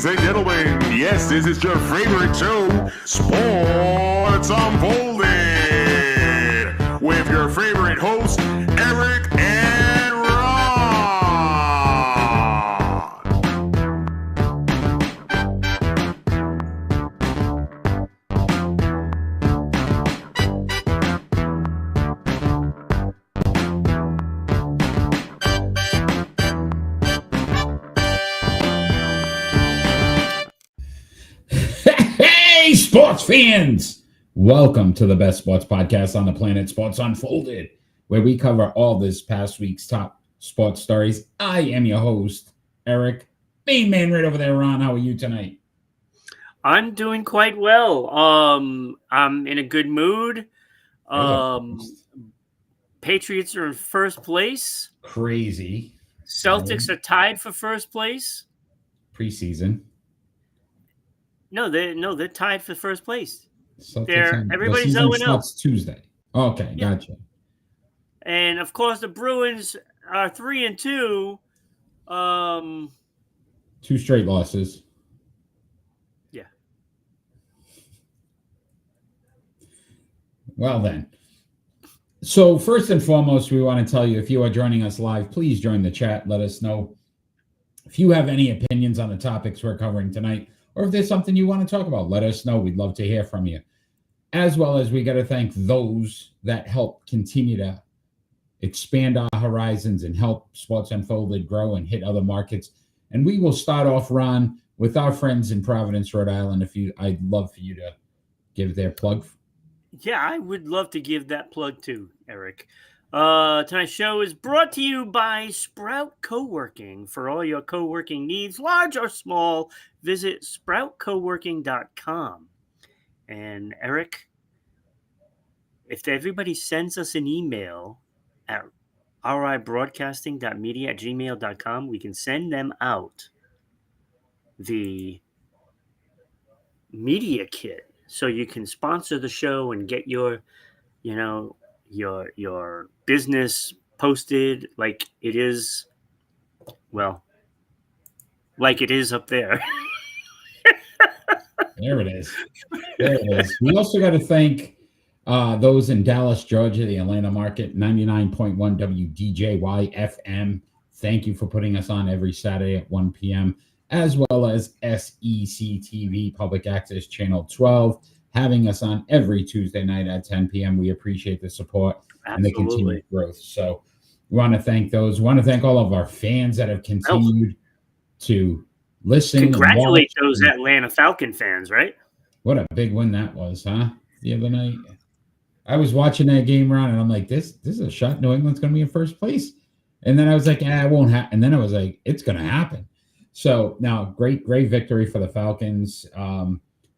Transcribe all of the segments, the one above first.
Ladies and gentlemen, yes, this is your favorite show, Sports Unfolded, with your favorite hosts, Eric and Ron. Hey, sports fans! Welcome to the best sports podcast on the planet, Sports Unfolded, where we cover all this past week's top sports stories. I am your host, Eric. Main man right over there, Ron. How are you tonight? I'm doing quite well. I'm in a good mood. Patriots are in first place. Crazy. Celtics are tied for first place. Preseason. No, they're tied for first place. Celtics Everybody's 0-0. Starts Tuesday. Okay, yeah. Gotcha. And of course, the Bruins are 3-2. 2 straight losses. Yeah. Well then. So first and foremost, we want to tell you, if you are joining us live, please join the chat. Let us know if you have any opinions on the topics we're covering tonight, or if there's something you want to talk about. Let us know. We'd love to hear from you. As well as we got to thank those that help continue to expand our horizons and help Sports Unfolded grow and hit other markets. And we will start off, Ron, with our friends in Providence, Rhode Island. I'd love for you to give their plug. Yeah, I would love to give that plug too, Eric. Tonight's show is brought to you by Sprout Co-working. For all your co-working needs, large or small, visit sproutcoworking.com. And Eric, if everybody sends us an email at ribroadcasting.media@gmail.com, we can send them out the media kit so you can sponsor the show and get your business posted like it is up there. There it is. We also got to thank those in Dallas, Georgia, the Atlanta market, 99.1 WDJY FM. Thank you for putting us on every Saturday at 1 p.m., as well as SECTV, Public Access Channel 12, having us on every Tuesday night at 10 p.m. We appreciate the support. Absolutely. And the continued growth. So we want to thank those. We want to thank all of our fans that have continued to listen. Congratulate those Atlanta Falcon fans, right? What a big win that was, huh? The other night. I was watching that game around and I'm like, this is a shot. New England's going to be in first place. And then I was like, it won't happen. And then I was like, it's going to happen. So now great victory for the Falcons,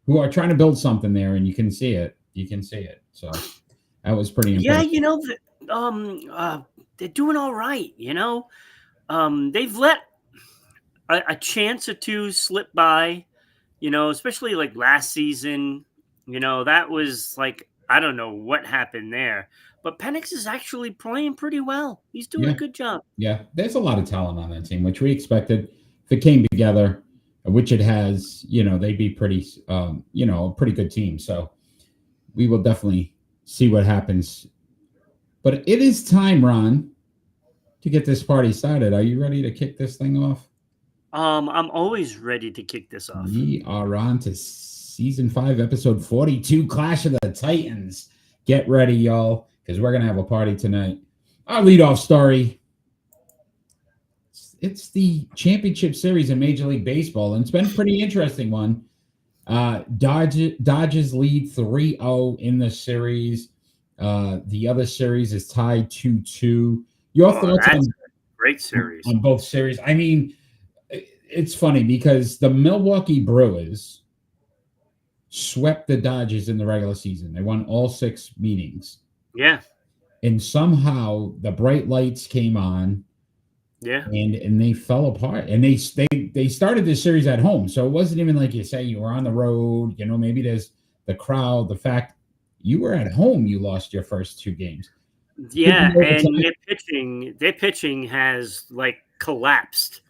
who are trying to build something there, and you can see it. So that was pretty impressive. Yeah, they're doing all right, They've let a chance or two slip by, especially like last season. That was like, I don't know what happened there. But Penix is actually playing pretty well. He's doing a good job. Yeah, there's a lot of talent on that team, which we expected. If it came together, which it has, they'd be pretty, a pretty good team. So we will definitely see what happens. But it is time, Ron, to get this party started. Are you ready to kick this thing off? I'm always ready to kick this off. We are on to season 5, episode 42, Clash of the Titans. Get ready, y'all, because we're going to have a party tonight. Our leadoff story. It's the championship series in Major League Baseball, and it's been a pretty interesting one. Dodgers lead 3-0 in the series. The other series is tied 2-2. Your thoughts on great series on both series? I mean, it's funny because the Milwaukee Brewers swept the Dodgers in the regular season. They won all 6 meetings. Yeah. And somehow the bright lights came on. Yeah. And they fell apart. And they started this series at home. So it wasn't even like you say you were on the road. Maybe there's the crowd, the fact you were at home, you lost your first 2 games. Yeah, and their pitching has like collapsed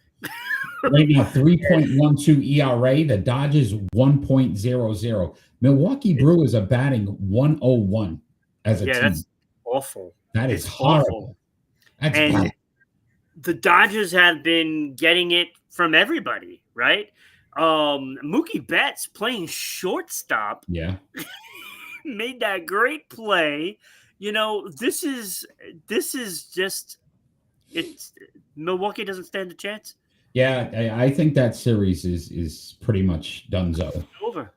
Right now, 3.12 ERA. The Dodgers 1.00. Milwaukee Brewers are batting 101 as a Yeah, team. that's awful. That is It's horrible. awful. That's And bad. the Dodgers have been getting it from everybody, right? Mookie Betts playing shortstop Yeah. made that great play. This is just it's Milwaukee doesn't stand a chance. Yeah, I think that series is pretty much donezo. Over.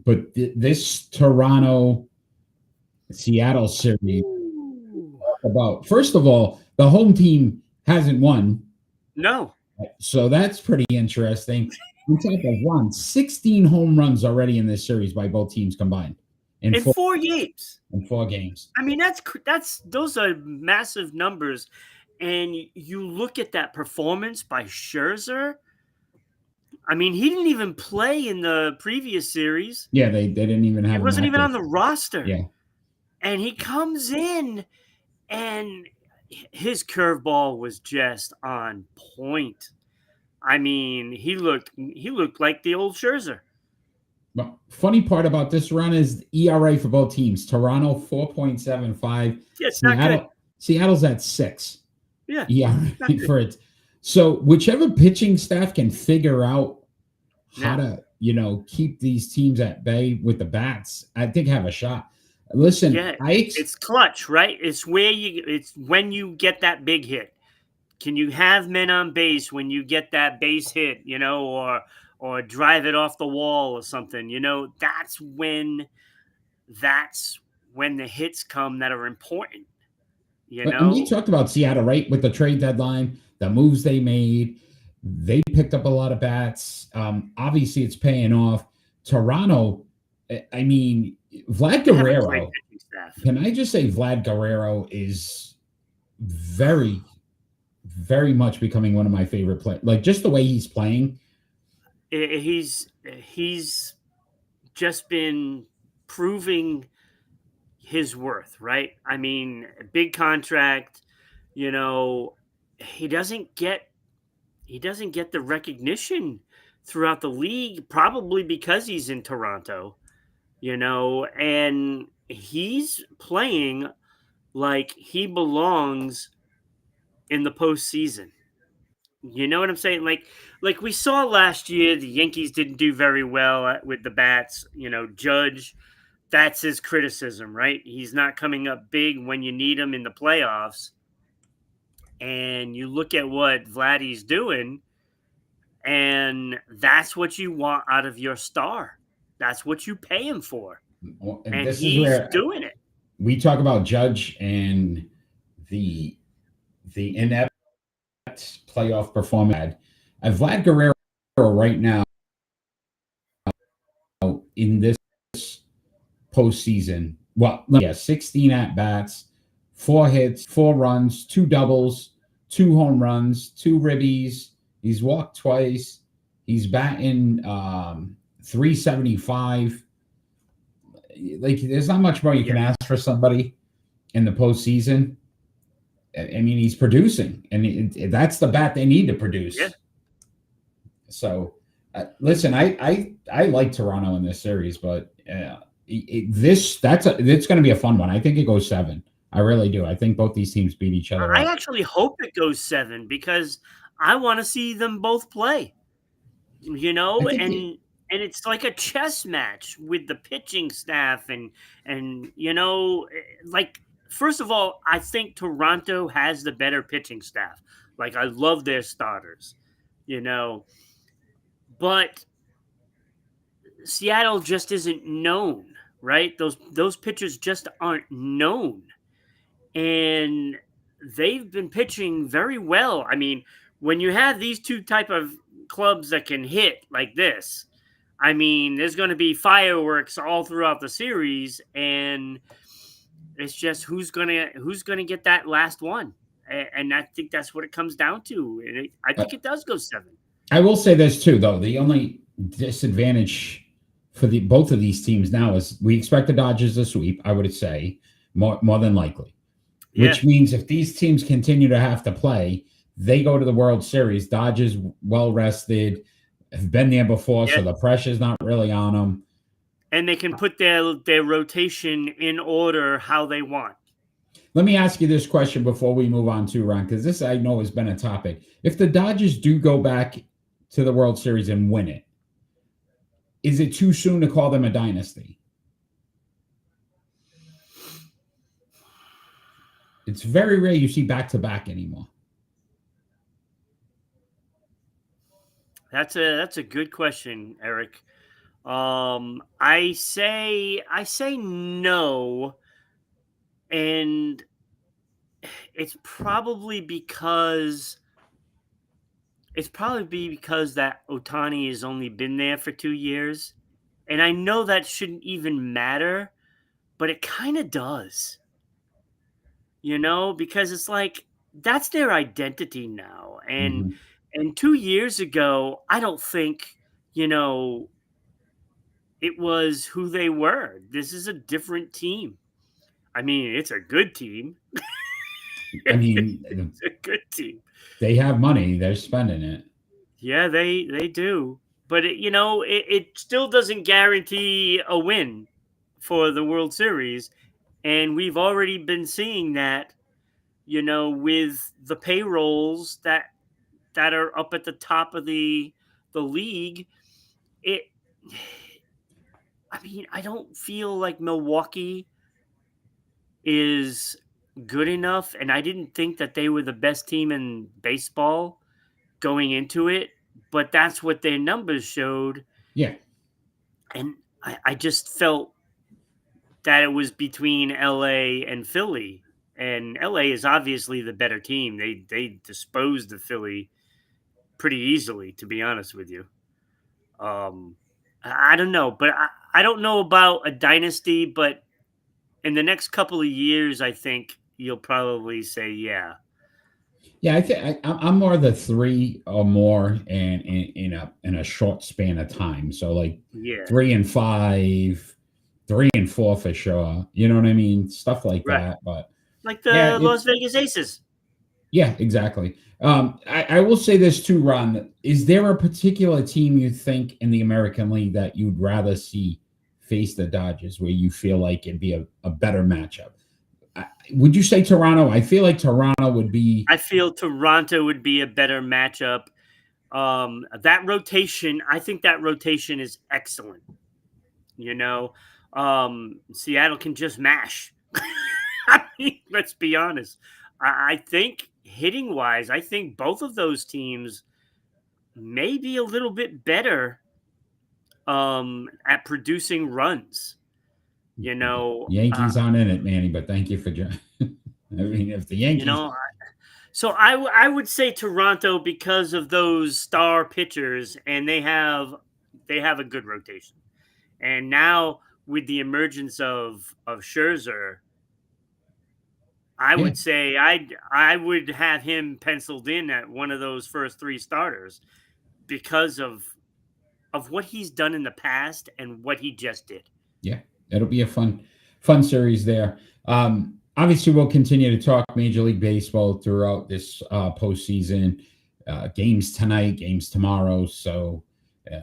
But this Toronto Seattle series about, first of all, the home team hasn't won, No. so that's pretty interesting. On top of one, 16 home runs already in this series by both teams combined In 4 games. in 4 games. I mean, those are massive numbers. And you look at that performance by Scherzer. I mean, he didn't even play in the previous series. Yeah, they didn't even have He him wasn't even active. on the roster. Yeah. And he comes in, and his curveball was just on point. I mean, he looked like the old Scherzer. But funny part about this run is ERA for both teams. Toronto 4.75. Yeah, it's not good. Seattle's at 6. Yeah, ERA for it. So whichever pitching staff can figure out how to, keep these teams at bay with the bats, I think have a shot. Listen, yeah, it's clutch, right? It's when you get that big hit. Can you have men on base when you get that base hit, or drive it off the wall or something? That's when the hits come that are important. And we talked about Seattle, right? With the trade deadline, the moves they made, they picked up a lot of bats. Obviously, it's paying off. Toronto, I mean, Vlad Guerrero. Can I just say Vlad Guerrero is very, very much becoming one of my favorite players. Like, just the way he's playing. He's just been proving his worth, right? I mean, big contract, he doesn't get the recognition throughout the league, probably because he's in Toronto, and he's playing like he belongs in the postseason. You know what I'm saying? Like we saw last year, the Yankees didn't do very well with the bats. Judge, that's his criticism, right? He's not coming up big when you need him in the playoffs. And you look at what Vladdy's doing, and that's what you want out of your star. That's what you pay him for. And this he's is where doing it. We talk about Judge and the inept playoff performance. Vlad Guerrero right now in this postseason, 16 at bats, 4 hits, 4 runs, 2 doubles, 2 home runs, 2 ribbies. He's walked twice. He's batting 375. Like, there's not much more you can ask for somebody in the postseason. I mean, he's producing, and that's the bat they need to produce. Yeah. So, listen, I like Toronto in this series, but it's going to be a fun one. I think it goes 7. I really do. I think both these teams beat each other. I actually hope it goes 7 because I want to see them both play. And it's like a chess match with the pitching staff, and first of all, I think Toronto has the better pitching staff. Like, I love their starters, but Seattle just isn't known, right? Those pitchers just aren't known, and they've been pitching very well. I mean, when you have these two type of clubs that can hit like this, I mean, there's going to be fireworks all throughout the series, and it's just who's gonna get that last one, and I think that's what it comes down to. And I think it does go 7. I will say this too, though: the only disadvantage for both of these teams now is we expect the Dodgers to sweep. I would say more than likely, which means if these teams continue to have to play, They go to the World Series. Dodgers well rested, have been there before, Yeah. so the pressure's not really on them. And they can put their rotation in order how they want. Let me ask you this question before we move on to Ron, because this I know has been a topic. If the Dodgers do go back to the World Series and win it, is it too soon to call them a dynasty? It's very rare you see back-to-back anymore. That's a good question, Eric. I say no, and it's probably because that Otani has only been there for 2 years, and I know that shouldn't even matter, but it kind of does. Because it's like that's their identity now, and Mm-hmm. 2 years ago, I don't think you know it was who they were. This is a different team. I mean, it's a good team. I mean, It's a good team. they have money; they're spending it. Yeah, they do. But it still doesn't guarantee a win for the World Series, and we've already been seeing that. With the payrolls that are up at the top of the league, it. I mean, I don't feel like Milwaukee is good enough, and I didn't think that they were the best team in baseball going into it, but that's what their numbers showed. Yeah. And I just felt that it was between LA and Philly. And LA is obviously the better team. They disposed of Philly pretty easily, to be honest with you. I don't know, but I don't know about a dynasty, but in the next couple of years, I think you'll probably say, yeah. Yeah, I think I'm more the 3 or more in a short span of time. So like Yeah. 3 and 5, 3 and 4 for sure. You know what I mean? Stuff like Right. that. But Like the yeah, Las Vegas Aces. yeah, exactly. I will say this too, Ron. Is there a particular team you think in the American League that you'd rather see face the Dodgers, where you feel like it'd be a better matchup? Would you say Toronto? I feel like Toronto would be. I feel Toronto would be a better matchup. That rotation, I think that rotation is excellent. Seattle can just mash. I mean, let's be honest. I think hitting wise, I think both of those teams may be a little bit better at producing runs. Yankees aren't in it, Manny, but thank you for joining. I mean, if the Yankees, so I would say Toronto because of those star pitchers, and they have a good rotation. And now with the emergence of Scherzer, I would say I would have him penciled in at one of those first 3 starters because of what he's done in the past and what he just did. Yeah, it'll be a fun series there. Obviously, we'll continue to talk Major League Baseball throughout this postseason. Games tonight, games tomorrow. So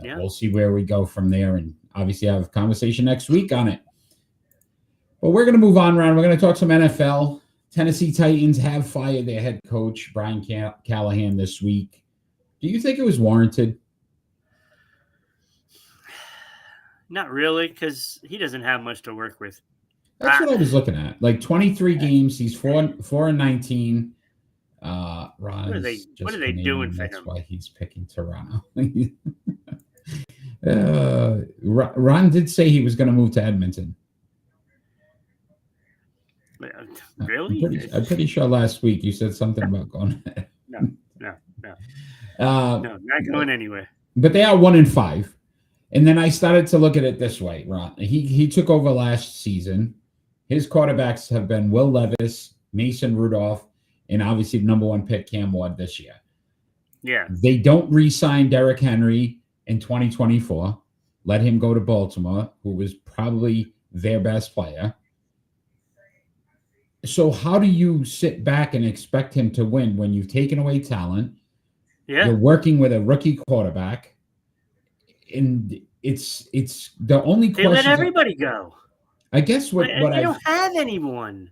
we'll see where we go from there, and obviously have a conversation next week on it. But we're going to move on, Ron. We're going to talk some NFL. Tennessee Titans have fired their head coach, Brian Callahan, this week. Do you think it was warranted? Not really, because he doesn't have much to work with. That's what I was looking at. Like 23 games. He's 4-19. Ron what are they Canadian. doing for That's him? why he's picking Toronto. Ron did say he was going to move to Edmonton. Really? I'm pretty sure last week you said something about going. No, not going anywhere. But they are 1-5. And then I started to look at it this way, Ron. He took over last season. His quarterbacks have been Will Levis, Mason Rudolph, and obviously the number 1 pick, Cam Ward, this year. Yeah. They don't re-sign Derrick Henry in 2024. Let him go to Baltimore, who was probably their best player. So how do you sit back and expect him to win when you've taken away talent? Yeah. You're working with a rookie quarterback, and it's the only They let question. everybody go. I guess what They I've don't have anyone.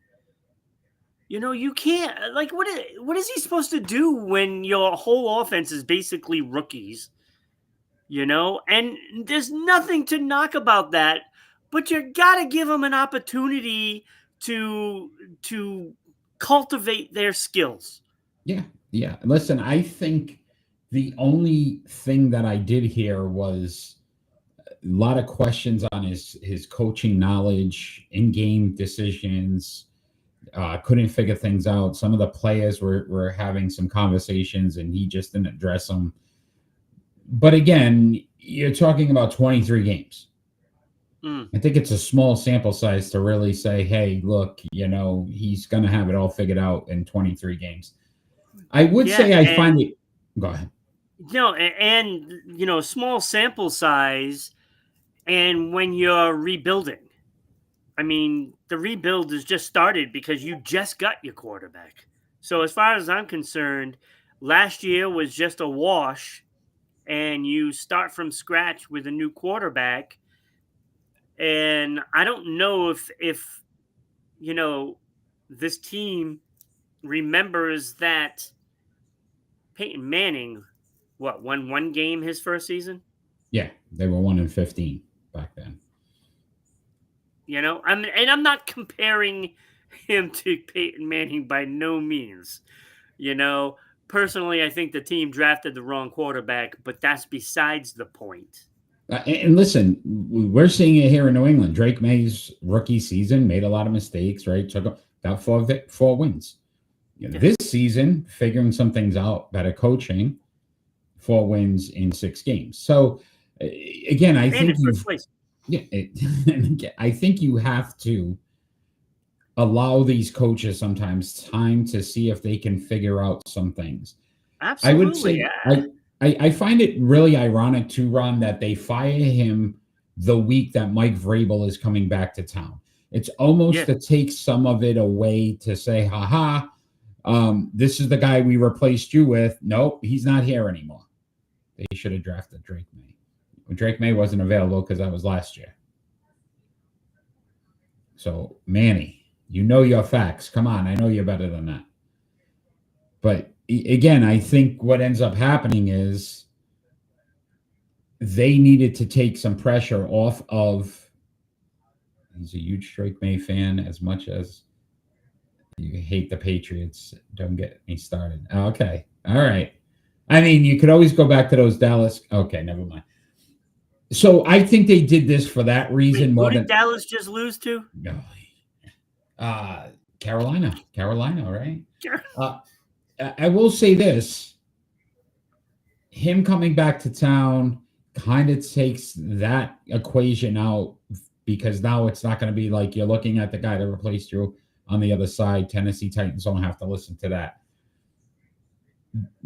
You can't like what is he supposed to do when your whole offense is basically rookies? And there's nothing to knock about that, but you got to give them an opportunity to cultivate their skills. yeah. Listen, I think the only thing that I did hear was a lot of questions on his coaching knowledge, in-game decisions. Couldn't figure things out. Some of the players were having some conversations, and he just didn't address them. But again, you're talking about 23 games. I think it's a small sample size to really say, hey, look, he's going to have it all figured out in 23 games. I would say I find it. Go ahead. Small sample size, and when you're rebuilding. I mean, the rebuild has just started because you just got your quarterback. So as far as I'm concerned, last year was just a wash, and you start from scratch with a new quarterback. And I don't know if this team remembers that Peyton Manning won one game his first season. Yeah, they were 1-15 back then. I'm not comparing him to Peyton Manning by no means. Personally, I think the team drafted the wrong quarterback, but that's besides the point. And listen, we're seeing it here in New England. Drake May's rookie season made a lot of mistakes, right? Got four wins. This season, figuring some things out, better coaching, 4 wins in 6 games. So again, I think I think you have to allow these coaches sometimes time to see if they can figure out some things. Absolutely, I would say yeah. I find it really ironic too, Ron, that they fire him the week that Mike Vrabel is coming back to town. It's almost to take some of it away to say, haha, this is the guy we replaced you with. Nope, he's not here anymore. They should have drafted Drake May. Drake May wasn't available because that was last year. So, Manny, you know your facts. Come on, I know you're better than that. But again, I think what ends up happening is they needed to take some pressure off of. He's a huge Drake May fan, as much as you hate the Patriots. Don't get me started. Okay. All right. I mean, you could always go back to those Dallas. Okay, never mind. So I think they did this for that reason. Who did Dallas just lose to? Carolina, right? I will say this. Him coming back to town kind of takes that equation out, because now it's not going to be like you're looking at the guy that replaced you on the other side. Tennessee Titans don't have to listen to that.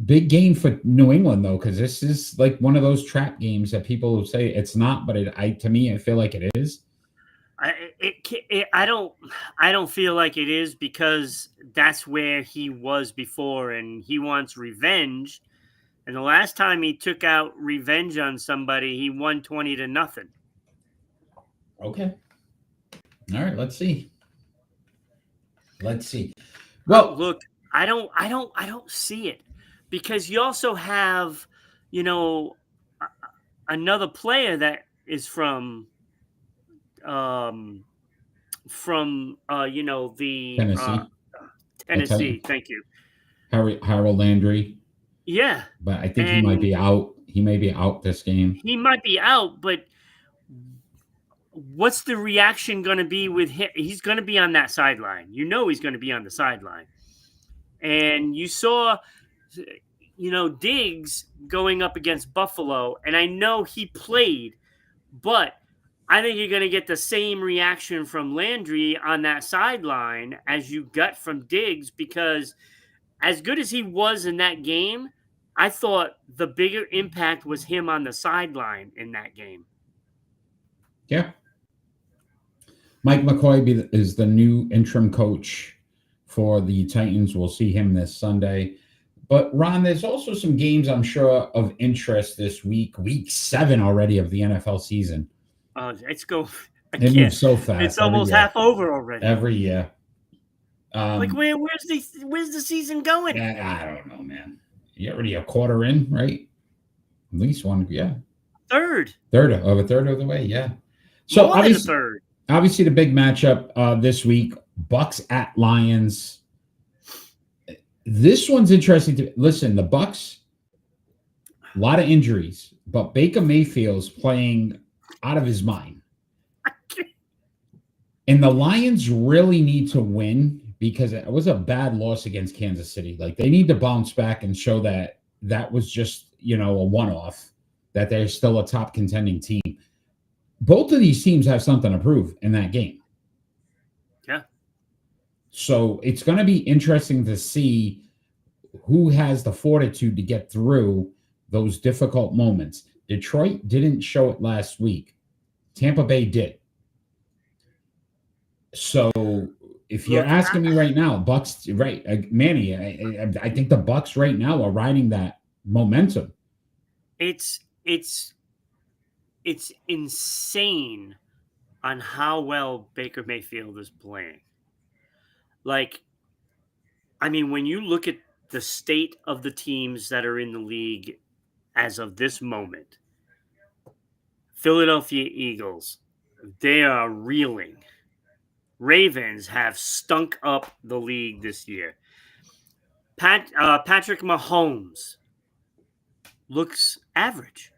Big game for New England, though, because this is like one of those trap games that people say it's not, but to me, I feel like it is. I don't feel like it is, because that's where he was before, and he wants revenge. And the last time he took out revenge on somebody, he won 20-0. Okay. All right. Let's see. Well, look, I don't see it, because you also have, another player that is from the Tennessee. Thank you, Harold Landry. Yeah, but I think he might be out. He may be out this game. He might be out, but what's the reaction going to be with him? He's going to be on that sideline. He's going to be on the sideline. And you saw, Diggs going up against Buffalo, and I know he played, but I think you're going to get the same reaction from Landry on that sideline as you got from Diggs, because as good as he was in that game, I thought the bigger impact was him on the sideline in that game. Yeah. Mike McCoy is the new interim coach. for the Titans. We'll see him this Sunday. But, Ron, there's also some games I'm sure of interest this week. Week 7 already of the NFL season. Let's go. It moves so fast. It's almost half over already. Every year. Where's the season going? I don't know, man. You're already a quarter in, right? At least one, yeah. Third of the way, yeah. So more than a third. Obviously, the big matchup this week: Bucks at Lions. This one's interesting. Listen, the Bucks, a lot of injuries, but Baker Mayfield's playing out of his mind, and the Lions really need to win because it was a bad loss against Kansas City. Like, they need to bounce back and show that was just, a one-off, that they're still a top contending team. Both of these teams have something to prove in that game. Yeah. So it's going to be interesting to see who has the fortitude to get through those difficult moments. Detroit didn't show it last week. Tampa Bay did. So if you're asking me right now, Bucks, right, Manny, I think the Bucks right now are riding that momentum. It's insane on how well Baker Mayfield is playing. Like, I mean, when you look at the state of the teams that are in the league as of this moment, Philadelphia Eagles, they are reeling. Ravens have stunk up the league this year. Patrick Mahomes looks average.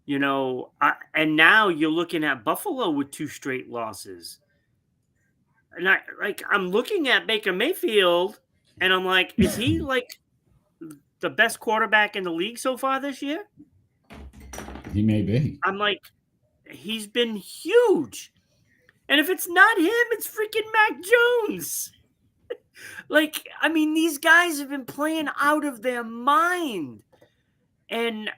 And now you're looking at Buffalo with 2 straight losses. And I'm looking at Baker Mayfield, and I'm like, is he like the best quarterback in the league so far this year? He may be. I'm like, he's been huge. And if it's not him, it's freaking Mac Jones. These guys have been playing out of their mind. And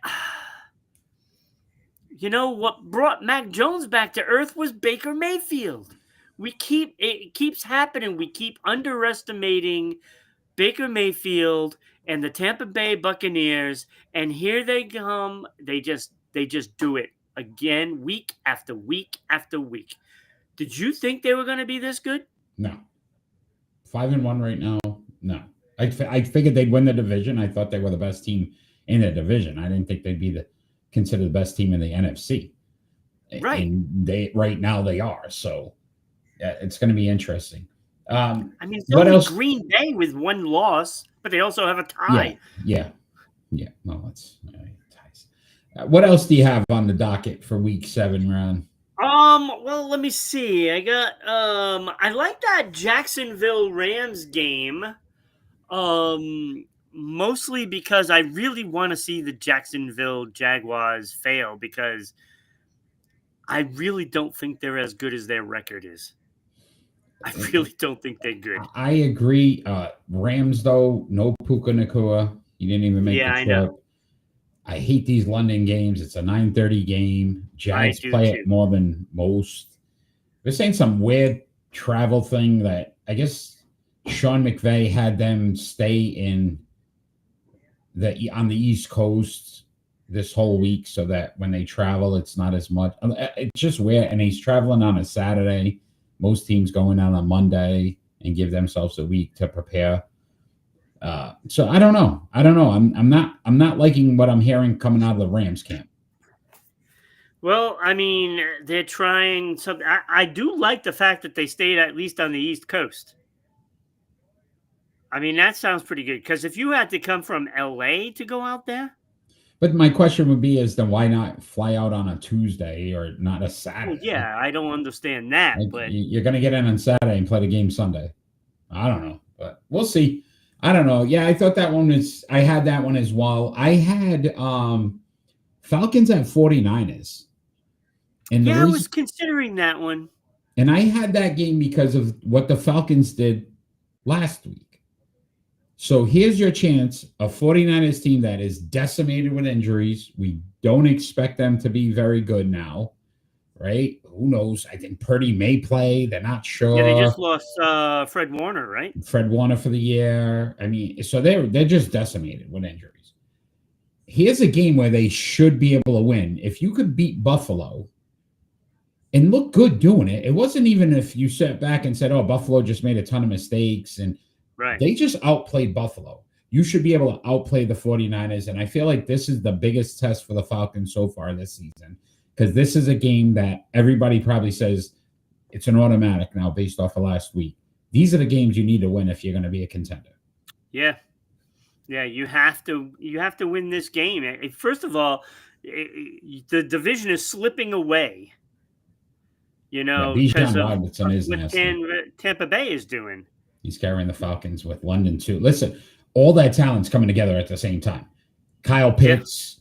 what brought Mac Jones back to earth was Baker Mayfield. It keeps happening. We keep underestimating Baker Mayfield and the Tampa Bay Buccaneers, and here they come. They just do it again, week after week after week. Did you think they were going to be this good? No. 5-1 right now. No. I figured they'd win the division. I thought they were the best team in the division. I didn't think they'd be considered the best team in the NFC. Right. And right now they are. So it's going to be interesting. It's what else? Green Bay with 1 loss, but they also have a tie. Yeah. No, it's ties. What else do you have on the docket for week 7, Ron? Well, let me see. I got I like that Jacksonville Rams game. Mostly because I really want to see the Jacksonville Jaguars fail, because I really don't think they're as good as their record is. I really don't think they're good. I agree. Rams, though, no Puka Nacua. He didn't even make the trip. I know. I hate these London games. It's a 9:30 game. Jags play it more than most. They're saying some weird travel thing that I guess Sean McVay had them stay on the East Coast this whole week so that when they travel, it's not as much. It's just weird. And he's traveling on a Saturday. Most teams going out on Monday and give themselves a week to prepare. So I don't know. I'm not liking what I'm hearing coming out of the Rams camp. Well, they're trying something. I do like the fact that they stayed at least on the East Coast. That sounds pretty good, because if you had to come from LA to go out there. But my question would be then why not fly out on a Tuesday or not a Saturday? Well, yeah, I don't understand that. But you're going to get in on Saturday and play the game Sunday. I don't know, but we'll see. I don't know. Yeah, I thought I had that one as well. I had Falcons at 49ers. And I was considering that one. And I had that game because of what the Falcons did last week. So here's your chance, a 49ers team that is decimated with injuries. We don't expect them to be very good now. right? Who knows? I think Purdy may play. They're not Yeah, they just sure. lost Fred Warner, right? Fred Warner for the year. I mean, so they're just decimated with injuries. Here's a game where they should be able to win. If you could beat Buffalo and look good doing it, it wasn't even if you sat back and said, "Oh, Buffalo just made a ton of mistakes," and Right. they just outplayed Buffalo. You should be able to outplay the 49ers. And I feel like this is the biggest test for the Falcons so far this season, because this is a game that everybody probably says it's an automatic now based off of last week. These are the games you need to win if you're going to be a contender. Yeah. Yeah, you have to win this game. First of all, the division is slipping away. You know, because Bijan of Robinson is what nasty. Tampa Bay is doing. He's carrying the Falcons with London too. Listen, all that talent's coming together at the same time. Kyle Pitts.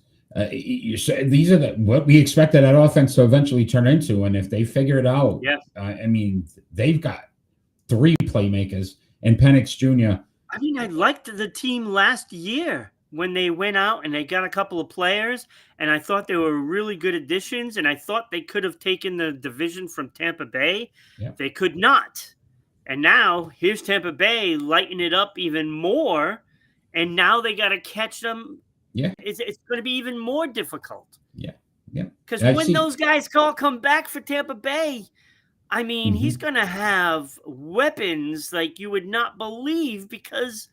These are what we expected that offense to eventually turn into, and if they figure it out, I mean, they've got 3 playmakers and Penix Jr. I mean, I liked the team last year when they went out and they got a couple of players, and I thought they were really good additions, and I thought they could have taken the division from Tampa Bay. Yep. They could not. And now here's Tampa Bay lighting it up even more, and now they got to catch them. Yeah. It's going to be even more difficult. Yeah. Yeah. Because when those guys all come back for Tampa Bay, I mean, he's going to have weapons like you would not believe because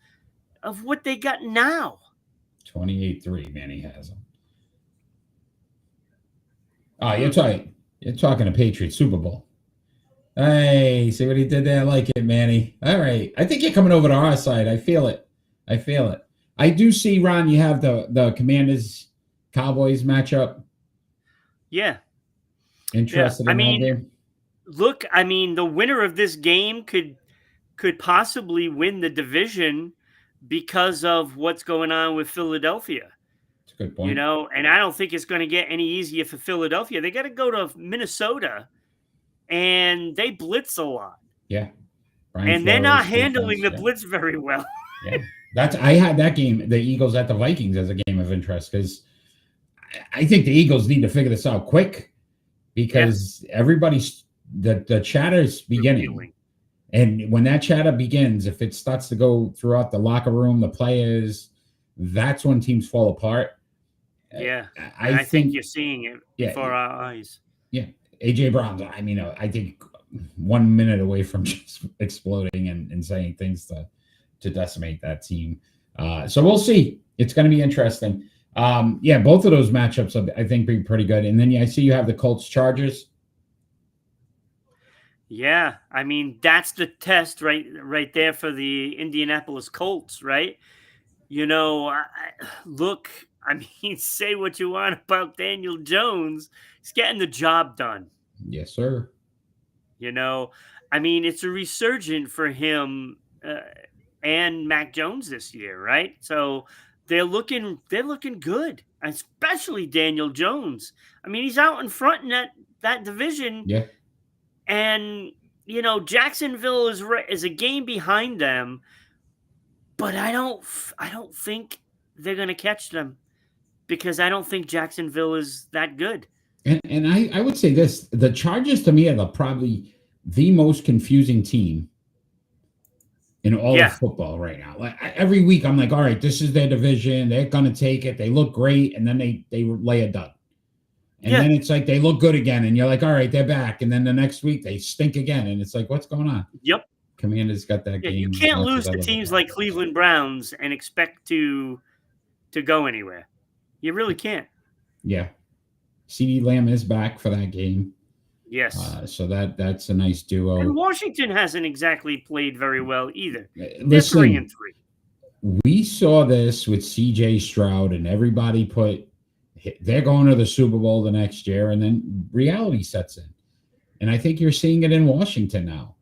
of what they got now. 28-3, man, he has them. Oh, you're talking a Patriots Super Bowl. Hey, see what he did there? I like it, Manny. All right. I think you're coming over to our side. I feel it. I do see, Ron, you have the Commanders-Cowboys matchup. Yeah. Interested in that game? Look, I mean, the winner of this game could possibly win the division because of what's going on with Philadelphia. That's a good point. You know, and I don't think it's going to get any easier for Philadelphia. They got to go to Minnesota, and they blitz a lot. Yeah. And they're not handling the blitz very well. Yeah. I had that game, the Eagles at the Vikings, as a game of interest because I think the Eagles need to figure this out quick because everybody's the chatter is beginning. And when that chatter begins, if it starts to go throughout the locker room, the players, that's when teams fall apart. Yeah. I think you're seeing it before our eyes. Yeah. AJ Brown, I mean, I think 1 minute away from just exploding and saying things to decimate that team. So we'll see. It's going to be interesting. Both of those matchups, I think, be pretty good. And then I see you have the Colts Chargers. Yeah, I mean, that's the test right there for the Indianapolis Colts, right? You know, look, I mean, say what you want about Daniel Jones. He's getting the job done. Yes, sir. You know, I mean, it's a resurgent for him and Mac Jones this year, right? So they're looking good, especially Daniel Jones. I mean, he's out in front in that division. Yeah. And, you know, Jacksonville is a game behind them, but I don't think they're going to catch them because I don't think Jacksonville is that good. And I would say this, the Chargers to me are probably the most confusing team in all of football right now. Like every week I'm like, all right, this is their division. They're going to take it. They look great. And then they lay a dud. And then it's like they look good again, and you're like, all right, they're back. And then the next week they stink again, and it's like, what's going on? Yep. Commanders got that game. You can't lose to teams like Cleveland Browns and expect to go anywhere. You really can't. Yeah. CeeDee Lamb is back for that game. Yes. So that's a nice duo. And Washington hasn't exactly played very well either. Listen, They're 3-3. We saw this with CJ Stroud, and everybody they're going to the Super Bowl the next year, and then reality sets in. And I think you're seeing it in Washington now.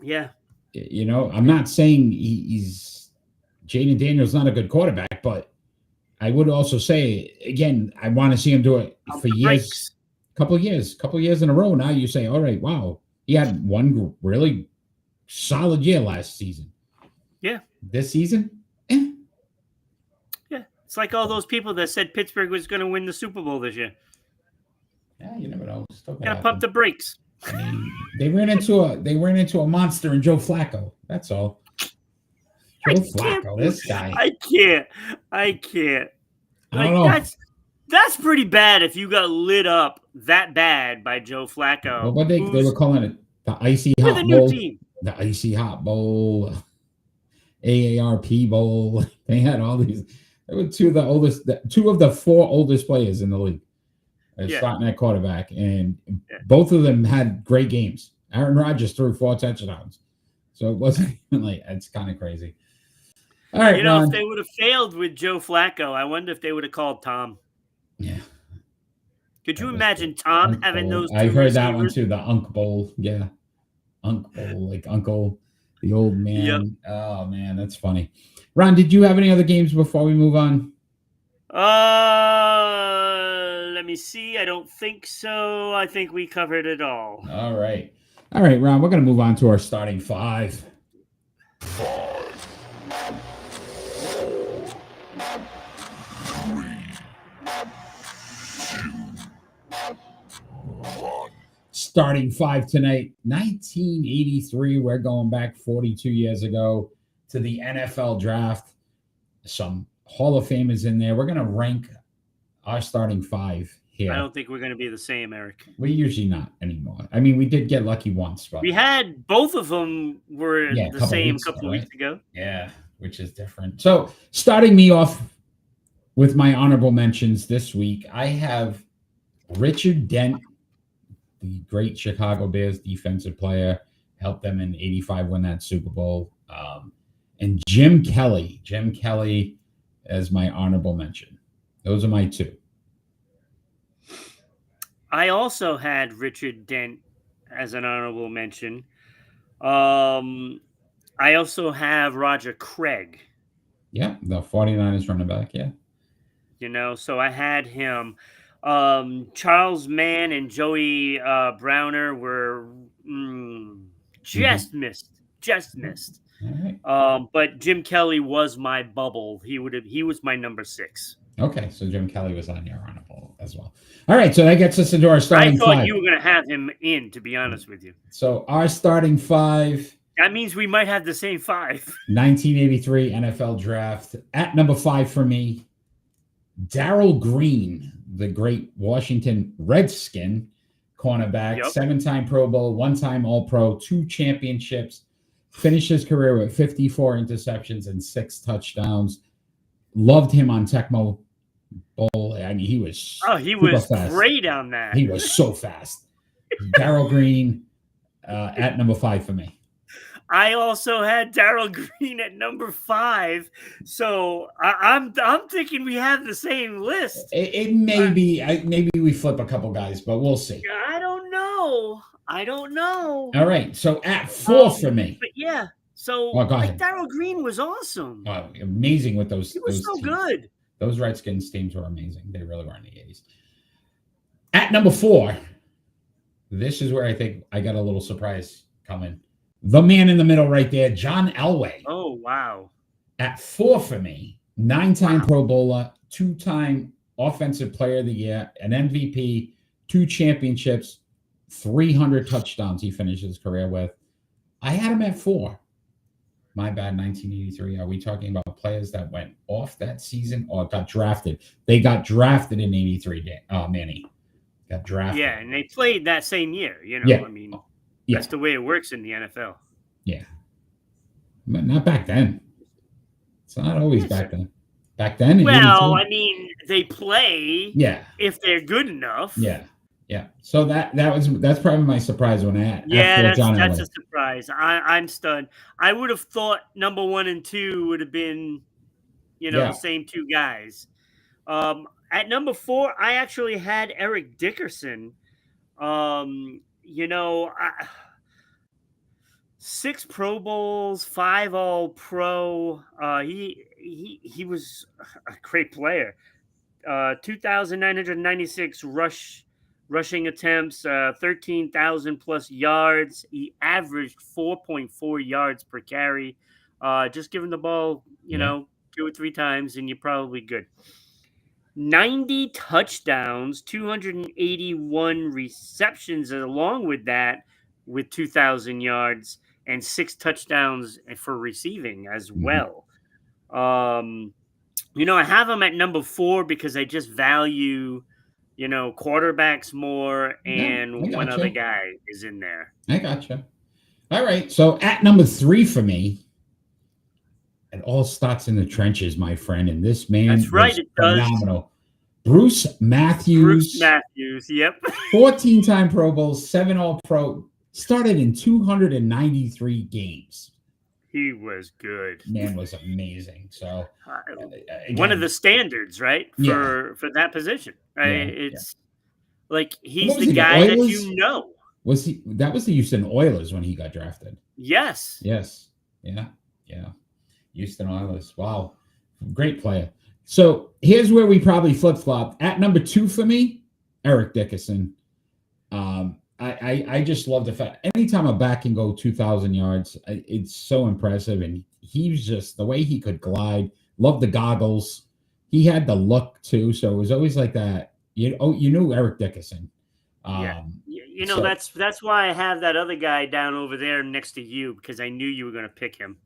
Yeah. You know, I'm not saying he's Jaden Daniels not a good quarterback, but I would also say, again, I want to see him do it for years, couple years in a row. Now you say, all right, wow, he had one really solid year last season. Yeah. This season, It's like all those people that said Pittsburgh was going to win the Super Bowl this year. Yeah, you never know. Still could Gotta happen. pump the brakes. I mean, they ran into a monster in Joe Flacco. That's all. Joe Flacco, this guy. I can't. I don't Like know. that's pretty bad if you got lit up that bad by Joe Flacco. Well, what they were calling it the icy with hot a new bowl, team. the icy hot bowl, AARP bowl. They had all these. They were two of the four oldest players in the league. Starting at quarterback, and both of them had great games. Aaron Rodgers threw 4 touchdowns, so it wasn't even like it's kind of crazy. All right, Ron. if they would have failed with Joe Flacco, I wonder if they would have called Tom. Yeah. Could you imagine Tom having those two I heard receivers? that one too, the Unk Bowl. Yeah. Unk Bowl, like Uncle, the old man. Yep. Oh, man, that's funny. Ron, did you have any other games before we move on? Let me see. I don't think so. I think we covered it all. All right, Ron, we're going to move on to our starting 5. Starting 5 tonight, 1983. We're going back 42 years ago to the NFL draft. Some Hall of Famers in there. We're going to rank our starting 5 here. I don't think we're going to be the same, Eric. We're usually not anymore. I mean, we did get lucky once, but we had both of them were the same a couple of weeks ago. Yeah, which is different. So starting me off with my honorable mentions this week, I have Richard Dent, the great Chicago Bears defensive player, helped them in '85 win that Super Bowl. And Jim Kelly as my honorable mention. Those are my 2. I also had Richard Dent as an honorable mention. I also have Roger Craig. Yeah, the 49ers running back, yeah. So I had him. Charles Mann and Joey Browner were just missed. All right. But Jim Kelly was my bubble. He was my number 6. Okay, so Jim Kelly was on your honorable as well. All right, so that gets us into our starting 5. I thought you were going to have him in, to be honest with you. So our starting 5. That means we might have the same 5. 1983 NFL draft. At number 5 for me, Darryl Green, the great Washington Redskin cornerback, 7-time Pro Bowl, 1-time All-Pro, 2 championships, finished his career with 54 interceptions and 6 touchdowns. Loved him on Tecmo Bowl. I mean, he was fast. Great on that. He was so fast. Darryl Green at number 5 for me. I also had Darryl Green at number 5, so I'm thinking we have the same list. It may be. Maybe we flip a couple guys, but we'll see. I don't know. All right, so at 4 for me. But yeah, so Darryl Green was awesome. Amazing with those. He was so teams. good. Those Redskins teams were amazing. They really were in the 80s. At number 4, this is where I think I got a little surprise coming. The man in the middle right there, John Elway. Oh, wow. At 4 for me, 9-time Pro Bowler, 2-time Offensive Player of the Year, an MVP, 2 championships, 300 touchdowns he finished his career with. I had him at 4. My bad, 1983. Are we talking about players that went off that season or got drafted? They got drafted in 83, Manny. Got drafted. Yeah, and they played that same year. I mean, that's the way it works in the NFL. Yeah. But not back then. It's not always back then. Back then? Well, I mean, they play if they're good enough. Yeah. Yeah. So that's probably my surprise when I that's a surprise. I'm stunned. I would have thought number 1 and 2 would have been, the same 2 guys. At number 4, I actually had Eric Dickerson. 6 Pro Bowls, 5 All-Pro. He was a great player. 2,996 rushing attempts, 13,000 plus yards. He averaged 4.4 yards per carry. Just give him the ball, 2 or 3 times, and you're probably good. 90 touchdowns, 281 receptions, and along with that, with 2,000 yards and 6 touchdowns for receiving as Mhm. well. I have him at number 4 because I just value, quarterbacks more, Yeah, I and one other gotcha. guy is in there. I gotcha. All right. So at number 3 for me, it all starts in the trenches, my friend. And this man That's right, was it does. phenomenal. Bruce Bruce Matthews, Matthews. Yep. 14-time Pro Bowl, 7 All Pro, started in 293 games. He was good. Man was amazing. So One of again, the standards, right? yeah, For that position. yeah, yeah. It's like What he's was the he? The guy that Oilers? you know. Was he? That was the Houston Oilers when he got drafted. Yes. Yes. Yeah. Yeah. Houston Oilers. Wow. Great player. So here's where we probably flip flop. At number 2 for me, Eric Dickerson. I just love the fact anytime a back can go 2,000 yards, it's so impressive. And he's just the way he could glide. Love the goggles. He had the look too, so it was always like that. You knew Eric Dickerson. Yeah. So That's why I have that other guy down over there next to you, because I knew you were going to pick him.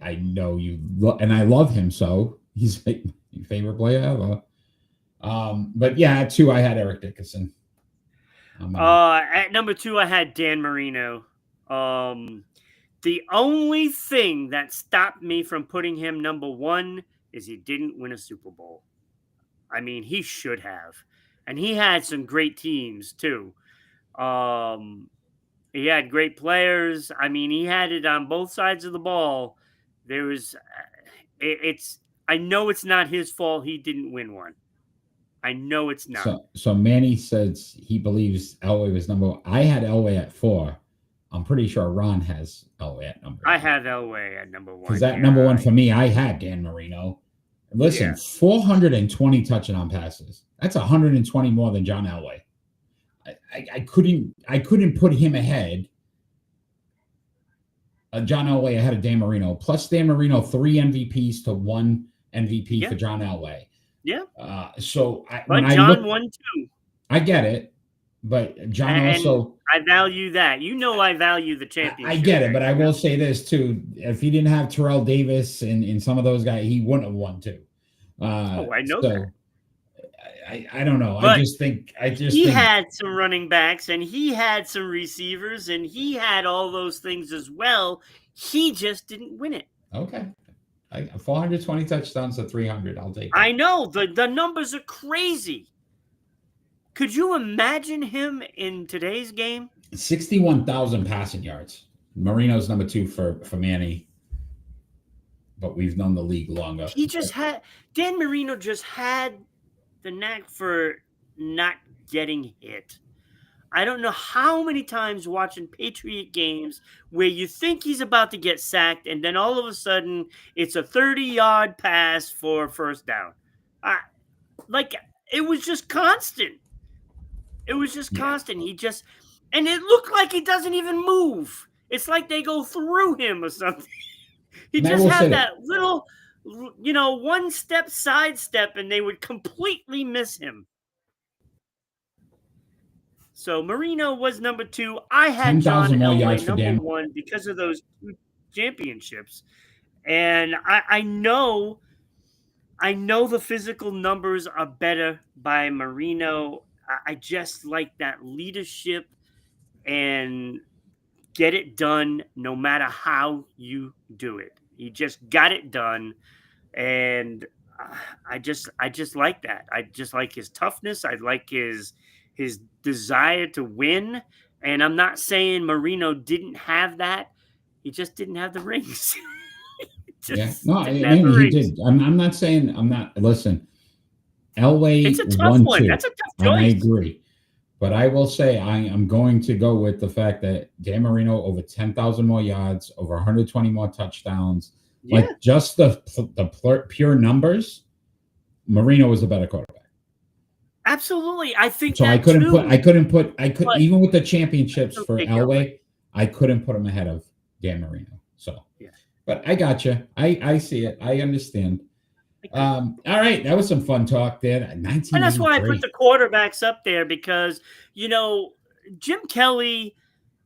I know you, and I love him. So he's like my favorite player ever. But yeah, at 2 I had Eric Dickerson. At number 2 I had Dan Marino. The only thing that stopped me from putting him number 1 is he didn't win a Super Bowl. I mean, he should have. And he had some great teams too. He had great players. I mean, he had it on both sides of the ball. There was it's I know it's not his fault he didn't win one. I know it's not. So Manny says he believes Elway was number 1. I had Elway at 4. I'm pretty sure Ron has Elway at number 1. I have Elway at number 1. Because that number 1 for me, I had Dan Marino. Listen, 420 touchdown passes. That's 120 more than John Elway. I couldn't put him ahead. John Elway ahead of Dan Marino. Plus Dan Marino 3 MVPs to 1 MVP for John Elway. Yeah. But John won too. I get it, but John also. I value that. I value the championship. I get it, but I will say this too: if he didn't have Terrell Davis and some of those guys, he wouldn't have won too. I know that. I don't know. But he had some running backs and he had some receivers and he had all those things as well. He just didn't win it. Okay. 420 touchdowns to 300. I'll take it. I know. The numbers are crazy. Could you imagine him in today's game? 61,000 passing yards. Marino's number 2 for Manny. But we've known the league longer. Dan Marino just had the knack for not getting hit. I don't know how many times watching Patriot games where you think he's about to get sacked and then all of a sudden it's a 30-yard pass for first down. It was just constant. It was just constant. And it looked like he doesn't even move. It's like they go through him or something. He just had that little, one step sidestep and they would completely miss him. So Marino was number 2. I had John Elway number 1 because of those 2 championships. And I know the physical numbers are better by Marino. I just like that leadership and get it done no matter how you do it. He just got it done. And I just like that. I just like his toughness. I like his desire to win. And I'm not saying Marino didn't have that. He just didn't have the rings. He did. I'm not saying I'm not. Listen, Elway it's a tough one. Too, that's a tough choice. I agree. But I will say I am going to go with the fact that Dan Marino over 10,000 more yards, over 120 more touchdowns. Yeah. Like just the pure numbers, Marino was a better quarterback. Absolutely. I think so. I couldn't put even with the championships for Elway, I couldn't put him ahead of Dan Marino. So, yeah. But I got you. I see it. I understand. All right, that was some fun talk there. And that's why I put 1983. the quarterbacks up there because, Jim Kelly,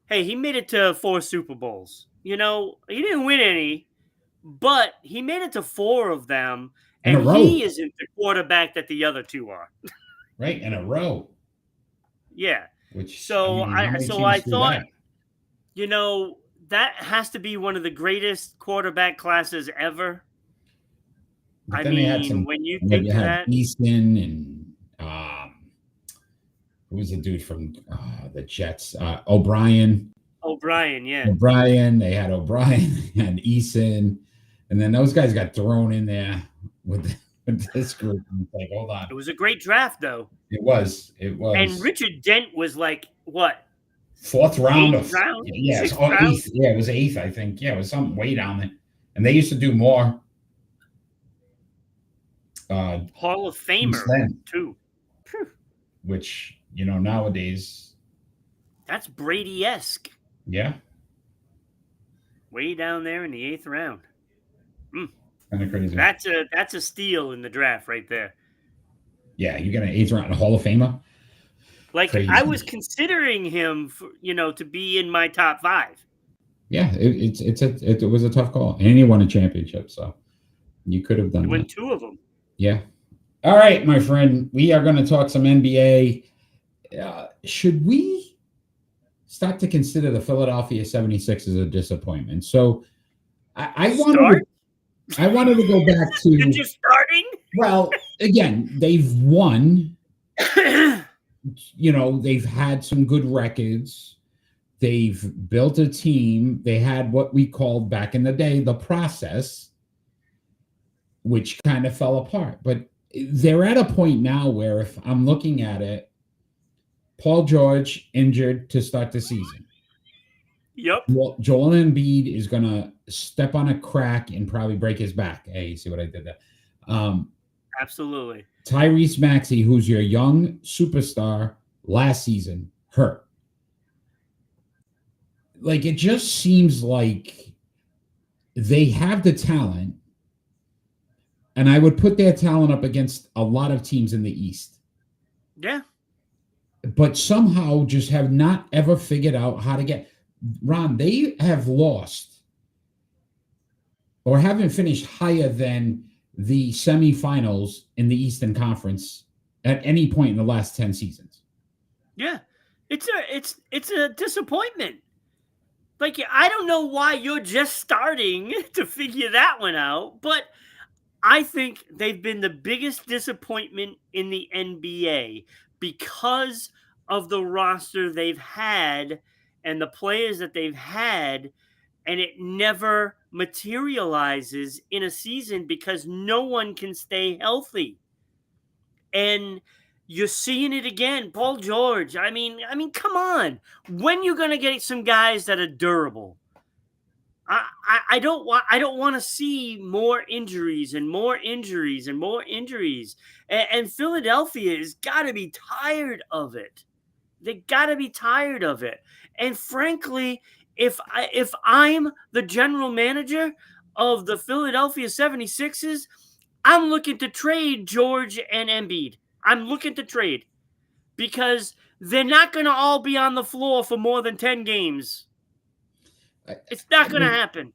hey, he made it to 4 Super Bowls. He didn't win any, but he made it to 4 of them, In a and row. he isn't the quarterback that the other 2 are. Right, in a row. Yeah. Which, So how many I teams do thought, that? that has to be one of the greatest quarterback classes ever. But I then they had mean, some. when you Like think you to had that, Easton and who was the dude from the Jets? O'Brien. O'Brien, yeah. O'Brien. They had O'Brien and Eason, and then those guys got thrown in there with this group. And it's like, hold on. It was a great draft, though. It was. It And was. Richard Dent was like, what? Fourth round of 8th round? yes, 6th or round? eighth. Yeah, it was eighth, I think. Yeah, it was something way down there. And they used to do more. Hall of Famer, then, too. which nowadays. That's Brady-esque. Yeah. Way down there in the 8th round. Kind of crazy. That's a steal in the draft right there. Yeah, you got an 8th round Hall of Famer. Like Crazy. I was considering him, to be in my top 5. Yeah, it was a tough call, and he won a championship, so you could have done He won that. 2 of them. Yeah. All right, my friend, we are going to talk some NBA. Should we start to consider the Philadelphia 76ers a disappointment? So I wanted to go back to. You're just starting? Well, again, they've won. They've had some good records. They've built a team. They had what we called back in the day the process, which kind of fell apart. But they're at a point now where if I'm looking at it, Paul George injured to start the season. Yep. Joel Embiid is going to step on a crack and probably break his back. Hey, you see what I did there? Absolutely. Tyrese Maxey, who's your young superstar last season, hurt. Like, it just seems like they have the talent, and I would put their talent up against a lot of teams in the East. Yeah. But somehow just have not ever figured out how to get. Ron, they have lost or haven't finished higher than the semifinals in the Eastern Conference at any point in the last 10 seasons. Yeah. It's a disappointment. Like, I don't know why you're just starting to figure that one out, but I think they've been the biggest disappointment in the NBA because of the roster they've had and the players that they've had, and it never materializes in a season because no one can stay healthy. And you're seeing it again. Paul George. I mean, come on. When you going to get some guys that are durable? I don't want to see more injuries and more injuries and more injuries. And Philadelphia has got to be tired of it. They got to be tired of it. And frankly, if I'm the general manager of the Philadelphia 76ers, I'm looking to trade George and Embiid. I'm looking to trade because they're not going to all be on the floor for more than 10 games. It's not going to happen.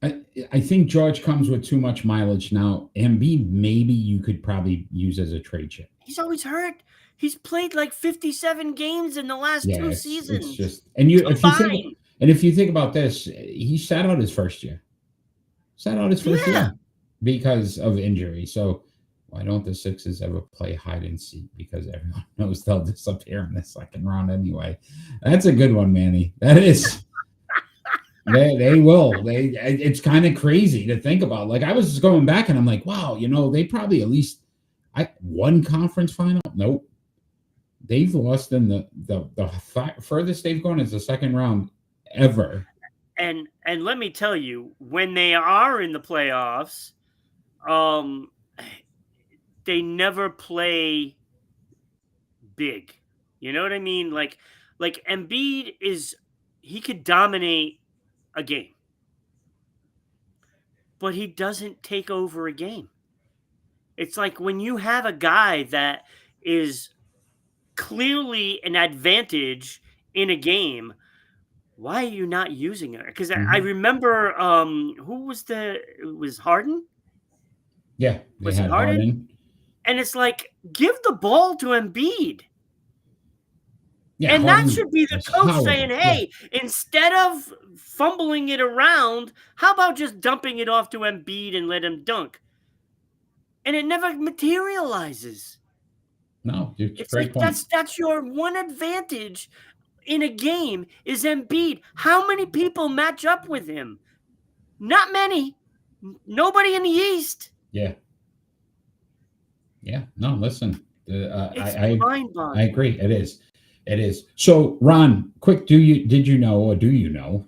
I think George comes with too much mileage now. Embiid, maybe you could probably use as a trade chip. He's always hurt. He's played like 57 games in the last 2 seasons. It's just, and if you think about this, he sat out his first year. Year because of injury. So why don't the Sixers ever play hide and seek? Because everyone knows they'll disappear in the second round anyway. That's a good one, Manny. That is. They will. It's kind of crazy to think about. Like, I was just going back and I'm like, wow, they probably at least one conference final. Nope. They've lost in the furthest they've gone is the second round ever. And let me tell you, when they are in the playoffs, they never play big. You know what I mean? Like Embiid he could dominate a game, but he doesn't take over a game. It's like when you have a guy that is clearly an advantage in a game, why are you not using it? Because I Mhm. remember who was it was Harden? Yeah, they Was it had Harden? Harden. And it's like, give the ball to Embiid. Yeah, And that Harden should be the was coach saying, horrible. Yeah. hey, instead of fumbling it around, how about just dumping it off to Embiid and let him dunk? And it never materializes. No, it's a It's great like point. that's your one advantage in a game is Embiid. How many people match up with him? Not many. Nobody in the East. Yeah. Yeah. No, listen. It's I mind-boggling. agree. It is. It is. So, Ron, quick, did you know or do you know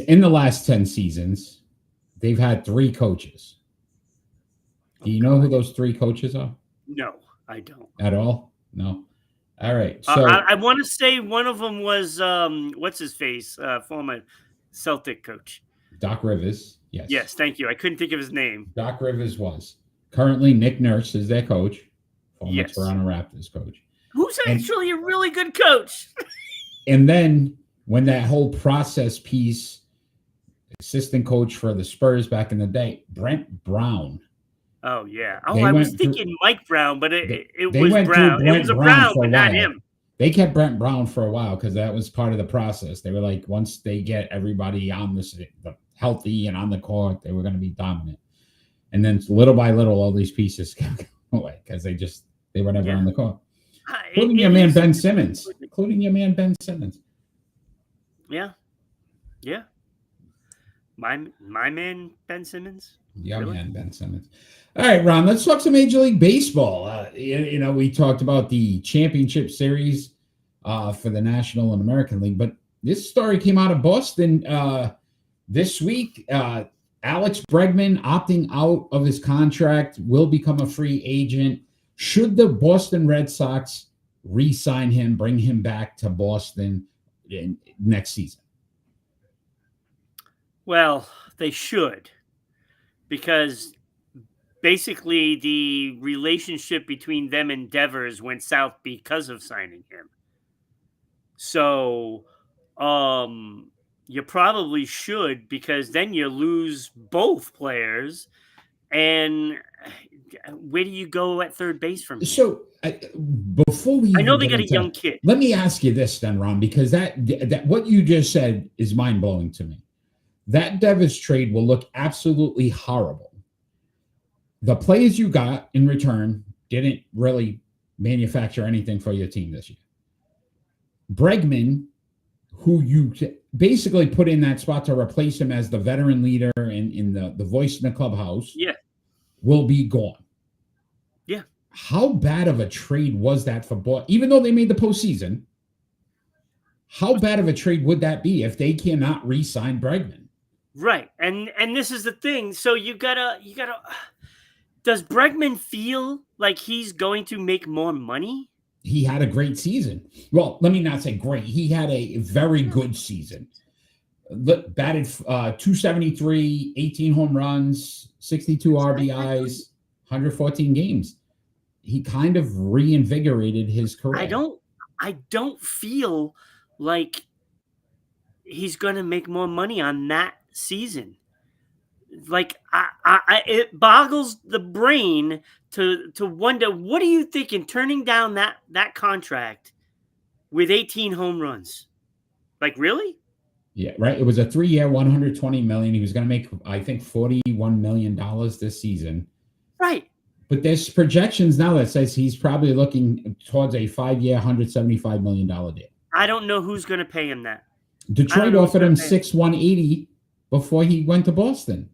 in the last 10 seasons, they've had 3 coaches. Do Oh you know who God. those 3 coaches are No, I don't. at all? No. All right. So, I want to say one of them was what's his face, former Celtic coach. Doc Rivers. Yes. Yes, thank you. I couldn't think of his name. Doc Rivers was. Currently, Nick Nurse is their coach, former Yes, Toronto Raptors coach. who's And actually a really good coach. and then when that whole process piece, assistant coach for the Spurs back in the day, Brent Brown. Oh yeah. Oh, They I was went through thinking Mike Brown, but it they was went through Brown. It Brent was a Brown Brown, for a but not while. him. They kept Brent Brown for a while because that was part of the process. They were like, once they get everybody on the healthy and on the court, they were going to be dominant. And then little by little, all these pieces kept going away because they were never Yeah. on the court. It Including your man is. Ben Simmons. Including your man Ben Simmons. Yeah. Yeah. My man Ben Simmons. Your Really? man Ben Simmons. All right, Ron, let's talk some Major League Baseball. We talked about the championship series for the National and American League, but this story came out of Boston this week. Alex Bregman opting out of his contract, will become a free agent. Should the Boston Red Sox re-sign him, bring him back to Boston next season? Well, they should, because basically the relationship between them and Devers went south because of signing him. So, you probably should, because then you lose both players, and where do you go at third base from here? So before we I know even they get got a into young kid. let me ask you this then, Ron, because that what you just said is mind blowing to me. That Devers trade will look absolutely horrible. The players you got in return didn't really manufacture anything for your team this year. Bregman, who you basically put in that spot to replace him as the veteran leader and in the voice in the clubhouse, Yeah. will be gone. Yeah. How bad of a trade was that for Boston? Even though they made the postseason, how bad of a trade would that be if they cannot re-sign Bregman? Right. And this is the thing. So you gotta does Bregman feel like he's going to make more money? He had a great season. Well, let me not say great. He had a very good season. Batted 273, 18 home runs, 62 RBIs, 114 games. He kind of reinvigorated his career. I don't feel like he's going to make more money on that season. Like it boggles the brain to wonder, what are you thinking turning down that contract with 18 home runs? Like, really? Yeah, right. It was a 3-year, 120 million. He was going to make, I think, $41 million this season. Right. But there's projections now that says he's probably looking towards a 5-year, $175 million deal. I don't know who's going to pay him that. Detroit offered him 6,180 before he went to Boston.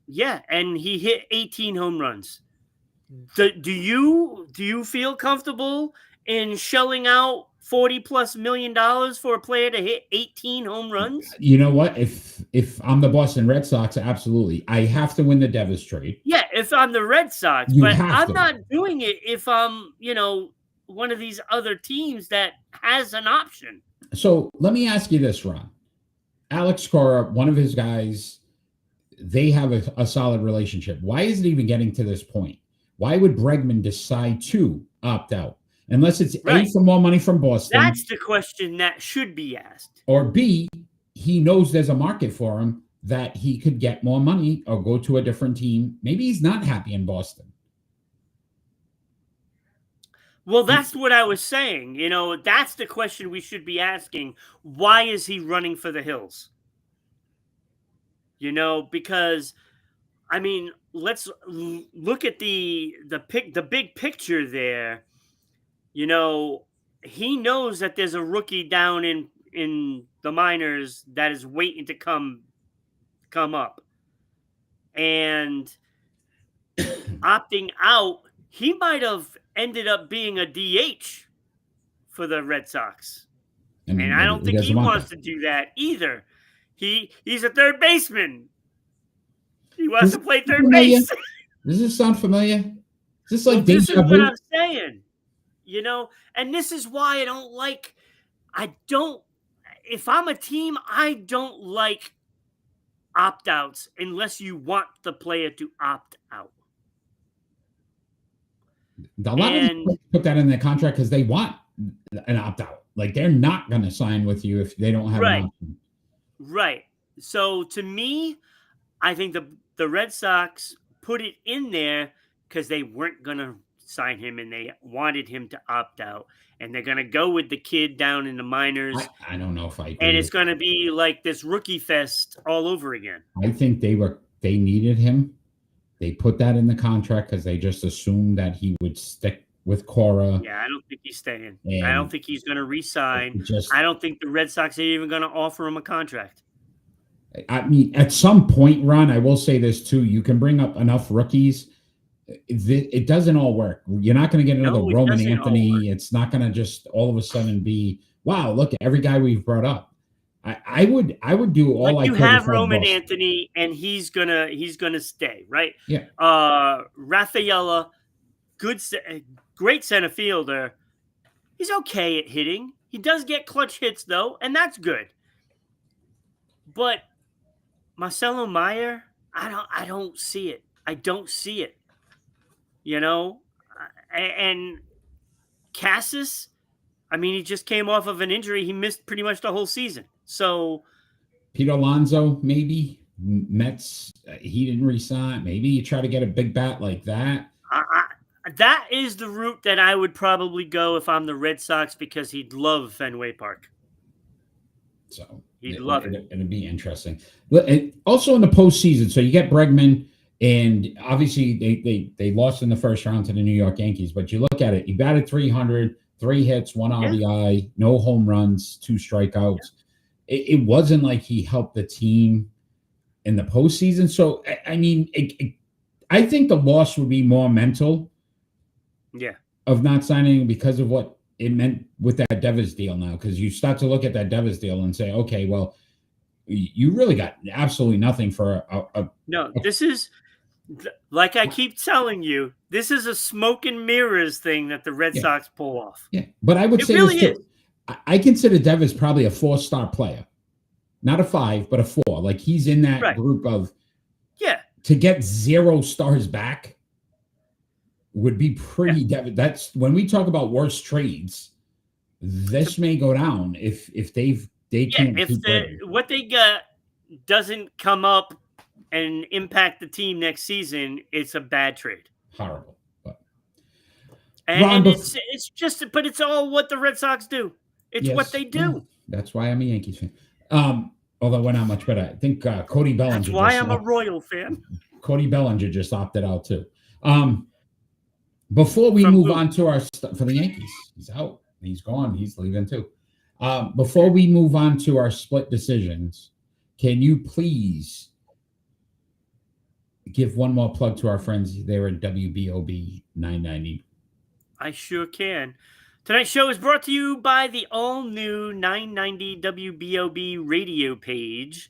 Yeah, and he hit 18 home runs. Do you feel comfortable in shelling out $40+ million for a player to hit 18 home runs? You know what? If I'm the Boston Red Sox, absolutely. I have to win the Devers trade. Yeah, if I'm the Red Sox, but I'm not doing it if I'm, one of these other teams that has an option. So let me ask you this, Ron. Alex Cora, one of his guys, they have a solid relationship. Why is it even getting to this point? Why would Bregman decide to opt out? Unless it's A, Right. for more money from Boston, That's the question that should be asked. or B, he knows there's a market for him that he could get more money or go to a different team. Maybe he's not happy in Boston. Well, that's what I was saying. You know, that's the question we should be asking. Why is he running for the hills? You know, because I mean, let's look at the big picture there. You know, he knows that there's a rookie down in the minors that is waiting to come up. And opting out, he might have ended up being a DH for the Red Sox. And I don't think he wants to do that either. He's a third baseman. He wants to play third base. Does this sound familiar? Is this like this is what I'm saying. You know, and this is why if I'm a team, I don't like opt-outs unless you want the player to opt out. A lot of them put that in their contract because they want an opt-out. Like, they're not going to sign with you if they don't have an option. Right. So to me, I think the Red Sox put it in there because they weren't going to sign him and they wanted him to opt out. And they're going to go with the kid down in the minors. I don't know if I agree. And it's going to be like this rookie fest all over again. I think they needed him. They put that in the contract because they just assumed that he would stick with Cora. Yeah, I don't think he's staying. I don't think he's going to re-sign. I don't think the Red Sox are even going to offer him a contract. I mean, at some point, Ron, I will say this too. You can bring up enough rookies. It doesn't all work. You're not going to get another Roman Anthony. It's not going to just all of a sudden be, wow, look at every guy we've brought up. I would do all I could. You have Roman Anthony, and he's gonna stay, right? Yeah. Rafaela, great center fielder. He's okay at hitting. He does get clutch hits though, and that's good. But Marcelo Meyer, I don't see it. I don't see it. You know, and Cassis, I mean, he just came off of an injury. He missed pretty much the whole season. So Pete Alonso, maybe Mets, he didn't resign. Maybe you try to get a big bat like that. That is the route that I would probably go if I'm the Red Sox because he'd love Fenway Park. So he'd love it. It'd be interesting. Also in the postseason, so you get Bregman, and obviously they lost in the first round to the New York Yankees. But you look at it, he batted 300, 3 hits, 1 RBI, no home runs, 2 strikeouts. Yeah. It wasn't like he helped the team in the postseason. So, I mean, I think the loss would be more mental. Yeah. Of not signing because of what it meant with that Devers deal now. Because you start to look at that Devers deal and say, okay, well, you really got absolutely nothing for this is, like I keep telling you, this is a smoke and mirrors thing that the Red Sox pull off. Yeah, but I would say really this too. I consider Devers probably a 4-star player. Not a 5, but a 4. Like, he's in that group of to get 0 stars back would be pretty that's when we talk about worst trades, this may go down if they can't what they got doesn't come up and impact the team next season, it's a bad trade. Horrible. And it's but it's all what the Red Sox do. It's what they do. Yeah, that's why I'm a Yankees fan. Although we're not much better. I think Cody Bellinger. That's why I'm a Royal fan. Cody Bellinger just opted out too. Before we move on to for the Yankees, he's out. He's gone. He's leaving too. Before we move on to our split decisions, can you please give one more plug to our friends there at WBOB 990? I sure can. Tonight's show is brought to you by the all-new 990 WBOB radio page,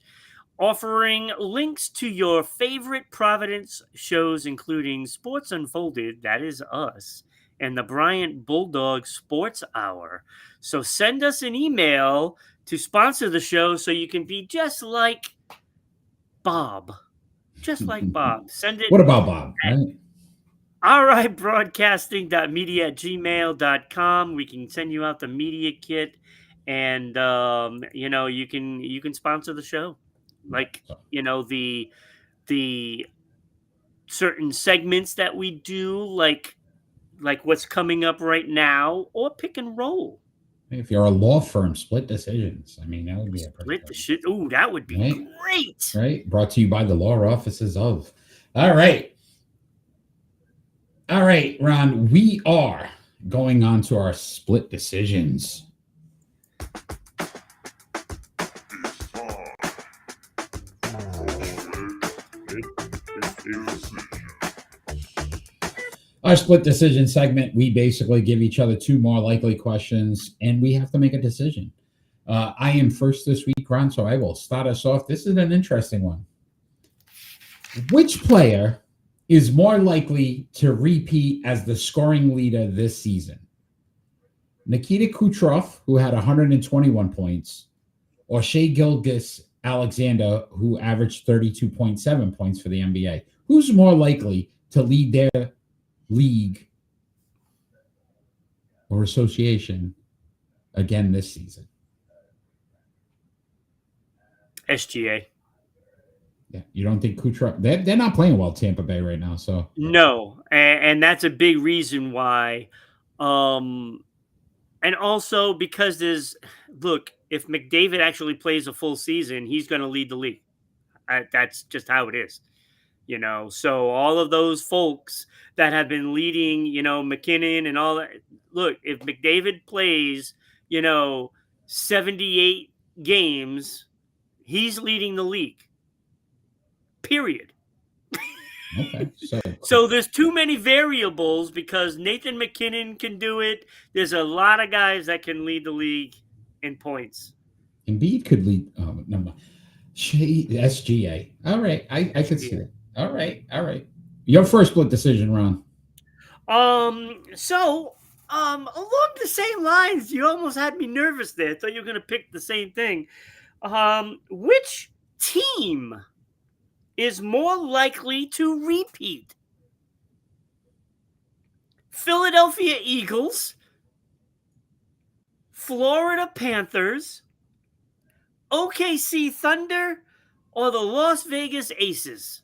offering links to your favorite Providence shows, including Sports Unfolded, that is us, and the Bryant Bulldog Sports Hour. So send us an email to sponsor the show so you can be just like Bob just like Bob. Send it. What about Bob? Right? All right, broadcasting.media@gmail.com. We can send you out the media kit, and you can sponsor the show, like the certain segments that we do, like what's coming up right now, or pick and roll. If you're a law firm, split decisions. I mean, that would be a pretty Split the shit. Ooh, that would be right? great. Right? Brought to you by the law offices of. All right. All right, Ron, we are going on to our split decisions. Our split decision segment, we basically give each other two more likely questions, and we have to make a decision. I am first this week, Ron, so I will start us off. This is an interesting one. Which player is more likely to repeat as the scoring leader this season? Nikita Kucherov, who had 121 points, or Shai Gilgeous-Alexander, who averaged 32.7 points for the NBA? Who's more likely to lead their league or association again this season? SGA. Yeah, you don't think Kucherov? They're not playing well, Tampa Bay, right now. So no, and that's a big reason why. And also because if McDavid actually plays a full season, he's going to lead the league. That's just how it is. So all of those folks that have been leading, McKinnon and all that. Look, if McDavid plays, 78 games, he's leading the league. Period. Okay. So there's too many variables because Nathan McKinnon can do it. There's a lot of guys that can lead the league in points. Embiid could lead. Oh, no, no. SGA. All right. I can see that. All right. Your first split decision, Ron. So along the same lines, you almost had me nervous there. I thought you were going to pick the same thing. Which team is more likely to repeat? Philadelphia Eagles, Florida Panthers, OKC Thunder, or the Las Vegas Aces?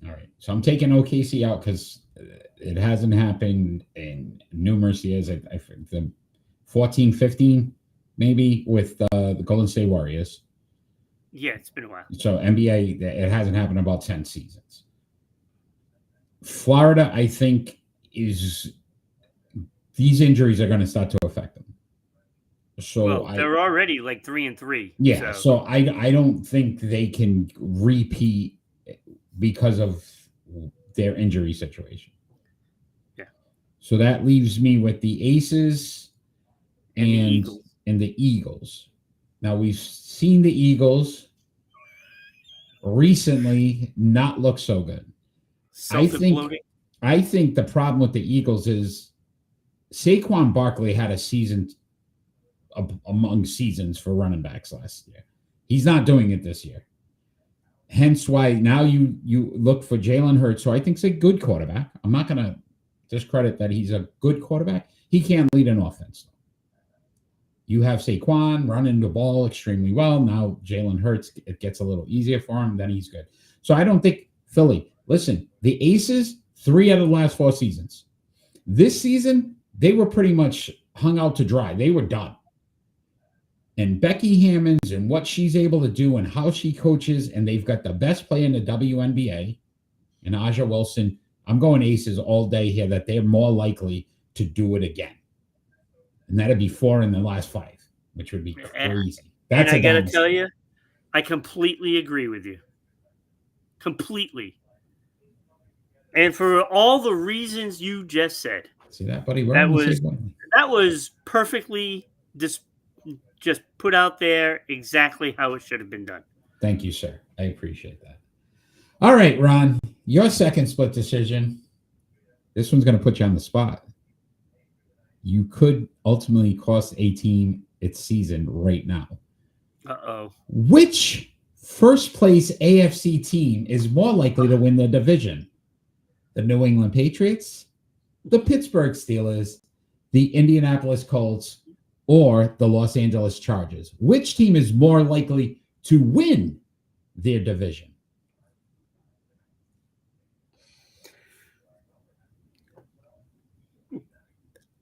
All right. So I'm taking OKC out because it hasn't happened in numerous years. I think the 14, 15, maybe with the Golden State Warriors. Yeah, it's been a while. So NBA, it hasn't happened in about 10 seasons. Florida, I think, these injuries are going to start to affect them. So they're already like 3-3. Yeah, so I don't think they can repeat because of their injury situation. Yeah. So that leaves me with the Aces and the Eagles. Now, we've seen the Eagles recently not look so good. I think the problem with the Eagles is Saquon Barkley had a season among seasons for running backs last year. He's not doing it this year. Hence why now you look for Jalen Hurts, who I think is a good quarterback. I'm not going to discredit that he's a good quarterback. He can't lead an offense. You have Saquon running the ball extremely well. Now Jalen Hurts, it gets a little easier for him. Then he's good. So I don't think Philly. Listen, the Aces, 3 out of the last 4 seasons. This season, they were pretty much hung out to dry. They were done. And Becky Hammonds and what she's able to do and how she coaches, and they've got the best player in the WNBA, and Aja Wilson. I'm going Aces all day here that they're more likely to do it again. And that'd be 4 in the last 5, which would be crazy. And I got to tell you, I completely agree with you. Completely. And for all the reasons you just said. See that, buddy? That was perfectly just put out there exactly how it should have been done. Thank you, sir. I appreciate that. All right, Ron, your second split decision. This one's going to put you on the spot. You could ultimately cost a team its season right now. Uh-oh. Which first place AFC team is more likely to win the division? The New England Patriots, the Pittsburgh Steelers, the Indianapolis Colts, or the Los Angeles Chargers? Which team is more likely to win their division?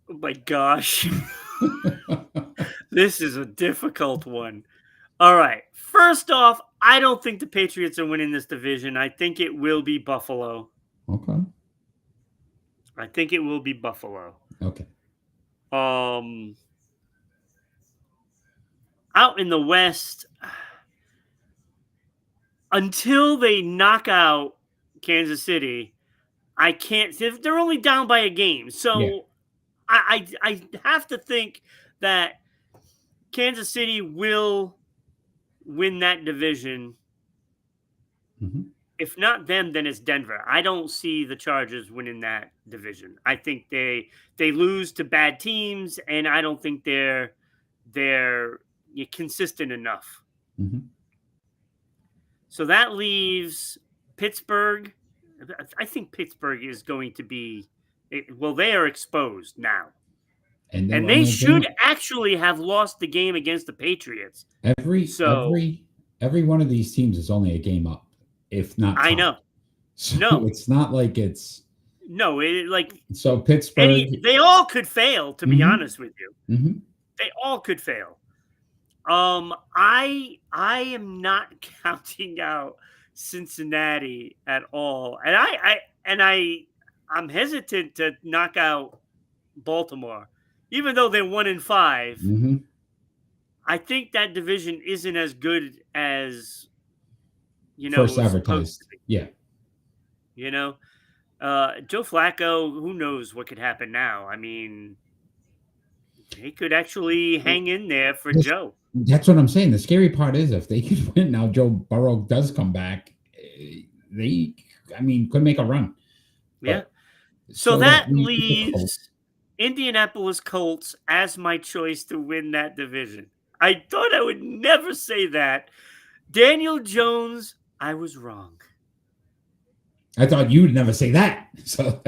Oh my gosh. This is a difficult one. All right. First off, I don't think the Patriots are winning this division. I think it will be Buffalo. Okay. I think it will be Buffalo. Okay. Out in the West, until they knock out Kansas City, I can't. They're only down by a game, so Yeah. I have to think that Kansas City will win that division. Mm-hmm. If not them, then it's Denver. I don't see the Chargers winning that division. I think they lose to bad teams, and I don't think they're consistent enough. Mm-hmm. So that leaves Pittsburgh. I think Pittsburgh is going to be well. They are exposed now, and they should actually have lost the game against the Patriots. Every one of these teams is only a game up. If not, I know. So no, it's not like it's so Pittsburgh. They all could fail. To be honest with you, they all could fail. I am not counting out Cincinnati at all, and I'm hesitant to knock out Baltimore, even though they're 1-5. I think that division isn't as good as first advertised. Yeah. Joe Flacco, who knows what could happen now? I mean, he could actually hang in there for Joe. That's what I'm saying. The scary part is if they could win now, Joe Burrow does come back. Could make a run. Yeah. So that leaves Indianapolis Colts as my choice to win that division. I thought I would never say that. Daniel Jones, I was wrong. I thought you'd never say that. So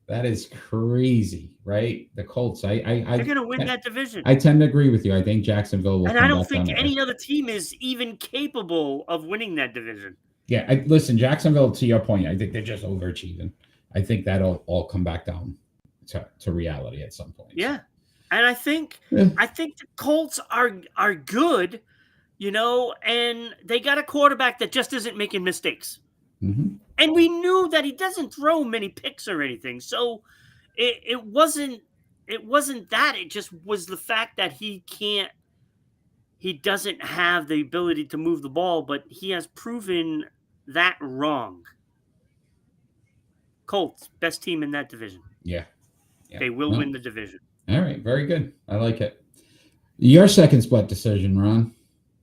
that is crazy, right? The Colts. They're going to win that division. I tend to agree with you. I think Jacksonville will. And I don't think any other team is even capable of winning that division. Yeah, listen, Jacksonville. To your point, I think they're just overachieving. I think that'll all come back down to reality at some point. Yeah, and I think the Colts are good, and they got a quarterback that just isn't making mistakes. And we knew that he doesn't throw many picks or anything. So it wasn't that. It just was the fact that he doesn't have the ability to move the ball, but he has proven that wrong. Colts, best team in that division. Yeah. They will win the division. All right. Very good. I like it. Your second split decision, Ron.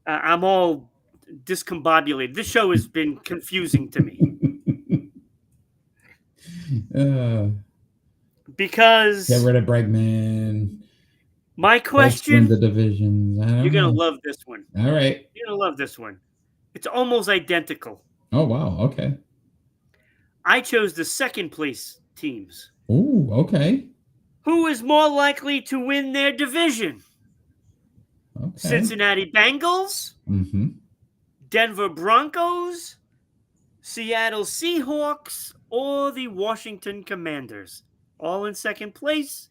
I'm all discombobulated. This show has been confusing to me. Because get rid of Bregman. My question: win the divisions. You're gonna love this one. All right, you're gonna love this one. It's almost identical. Oh wow! Okay. I chose the second place teams. Ooh, okay. Who is more likely to win their division? Okay. Cincinnati Bengals, Denver Broncos, Seattle Seahawks, or the Washington Commanders? All in second place.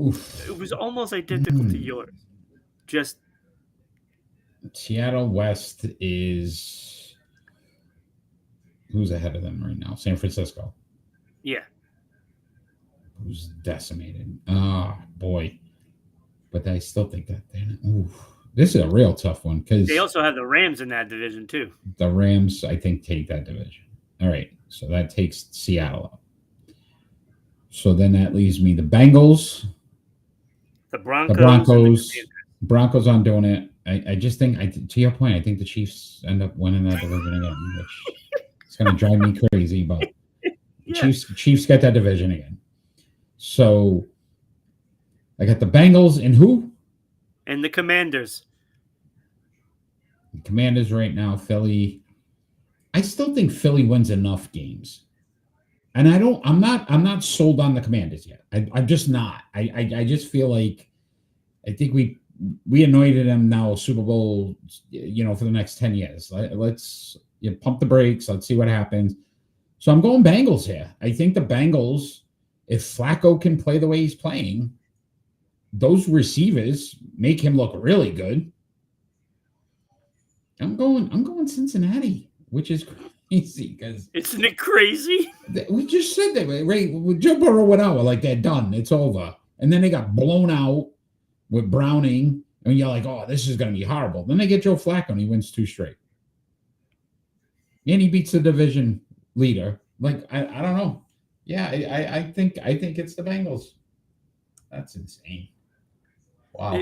Oof. It was almost identical to yours. Just Seattle West is who's ahead of them right now? San Francisco. Yeah. Who's decimated? Oh boy. But I still think that this is a real tough one because they also have the Rams in that division too. The Rams, I think, take that division. All right. So that takes Seattle up. So then that leaves me the Bengals. The Broncos. Broncos aren't doing it. I just think, to your point, I think the Chiefs end up winning that division again, which is going to drive me crazy. But yeah. Chiefs get that division again. So I got the Bengals and who? And the Commanders. The Commanders right now, Philly. I still think Philly wins enough games. And I'm not sold on the Commanders yet. I'm just not. I just feel like I think we anointed them now Super Bowl, for the next 10 years. Let's pump the brakes. Let's see what happens. So I'm going Bengals here. I think the Bengals, if Flacco can play the way he's playing, those receivers make him look really good. I'm going Cincinnati, which is crazy because isn't it crazy? We just said that, right? With Joe Burrow went out, like they're done, it's over, and then they got blown out with Browning, and you're like, oh, this is going to be horrible. Then they get Joe Flacco, and he wins 2 straight, and he beats the division leader. Like I don't know. Yeah, I think it's the Bengals. That's insane. Wow.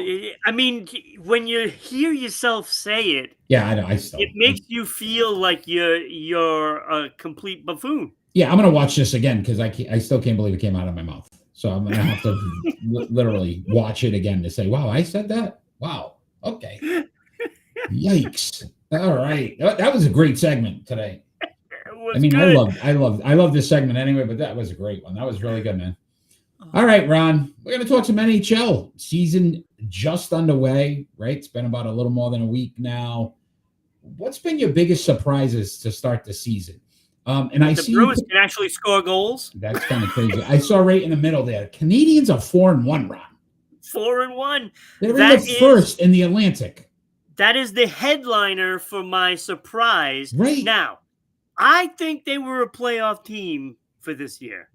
I mean, when you hear yourself say it, yeah, I know. It makes you feel like you're a complete buffoon. Yeah, I'm gonna watch this again because I still can't believe it came out of my mouth. So I'm gonna have to literally watch it again to say, wow, I said that. Wow. Okay. Yikes. All right. That was a great segment today. I mean, good. I love this segment anyway, but that was a great one. That was really good, man. All right, Ron, we're going to talk some NHL. Season just underway, right? It's been about a little more than a week now. What's been your biggest surprises to start the season? And I see the Bruins can actually score goals. That's kind of crazy. I saw right in the middle there. Canadians are 4-1, Ron. 4-1. They're in the first in the Atlantic. That is the headliner for my surprise. Right now, I think they were a playoff team for this year.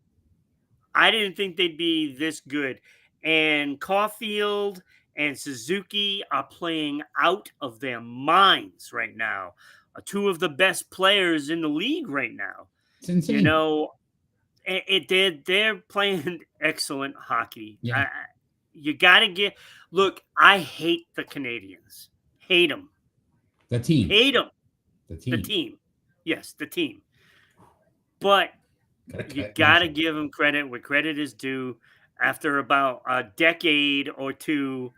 I didn't think they'd be this good. And Caulfield and Suzuki are playing out of their minds right now. 2 of the best players in the league right now. It's insane. They're playing excellent hockey. Yeah. You got to look, I hate the Canadians. Hate them. The team. Hate them. The team. Yes, the team. But you got to give them credit where credit is due. After about a decade or two,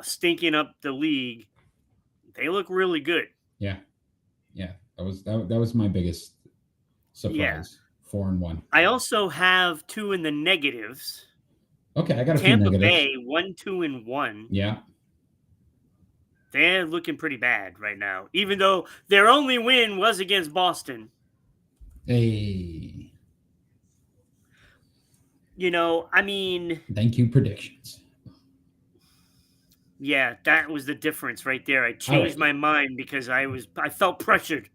stinking up the league, they look really good. Yeah. That was my biggest surprise. Yeah. 4-1. I also have 2 in the negatives. Okay, I got a Tampa few negatives. Bay 1-2-1. Yeah. They're looking pretty bad right now, even though their only win was against Boston. Hey. Thank you, predictions. Yeah, that was the difference right there. I changed my mind because I felt pressured.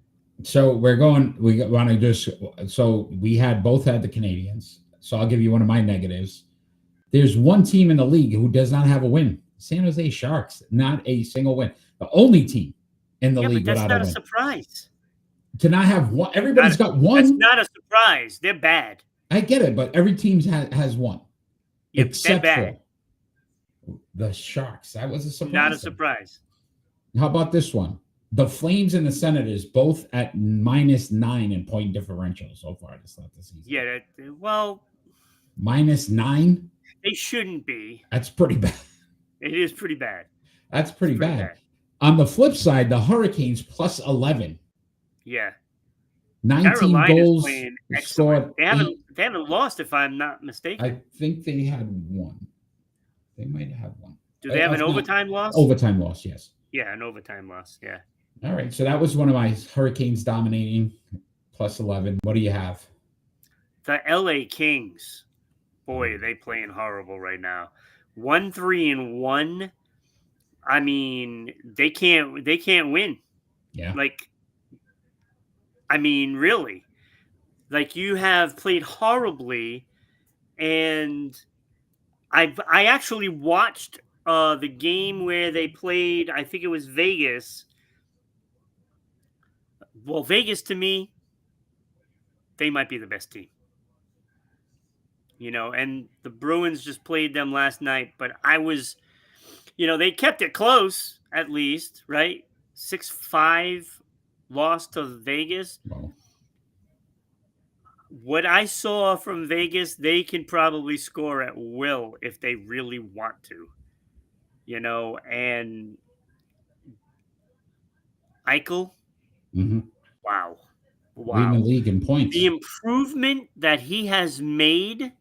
So we want to just, so we both had the Canadians. So I'll give you one of my negatives. There's one team in the league who does not have a win. San Jose Sharks, not a single win. The only team in the league without a win. That's not a surprise. To not have one, everybody's got one. That's not a surprise. They're bad. I get it, but every team has one. Yeah, except for the Sharks. That was a surprise. Not a surprise. How about this one? The Flames and the Senators both at -9 in point differential so far to start the season. Yeah, -9? They shouldn't be. That's pretty bad. It is pretty bad. That's pretty bad. On the flip side, the Hurricanes +11. Yeah. 19 Carolina's goals scored. They eight. haven't lost, if I'm not mistaken. I think they had one. They might have one. Do they have an overtime loss? Overtime loss, yes. Yeah, an overtime loss. Yeah. All right. So that was one of my Hurricanes dominating +11. What do you have? The LA Kings. Boy, are they playing horrible right now. 1-3-1. I mean, they can't win. Yeah. Really. You have played horribly, and I actually watched the game where they played, I think it was Vegas. Well, Vegas, to me, they might be the best team. And the Bruins just played them last night, but they kept it close, at least, right? 6-5 loss to Vegas. Wow. What I saw from Vegas, they can probably score at will if they really want to. and Eichel, Mm-hmm. wow. Leading the league in points. The improvement that he has made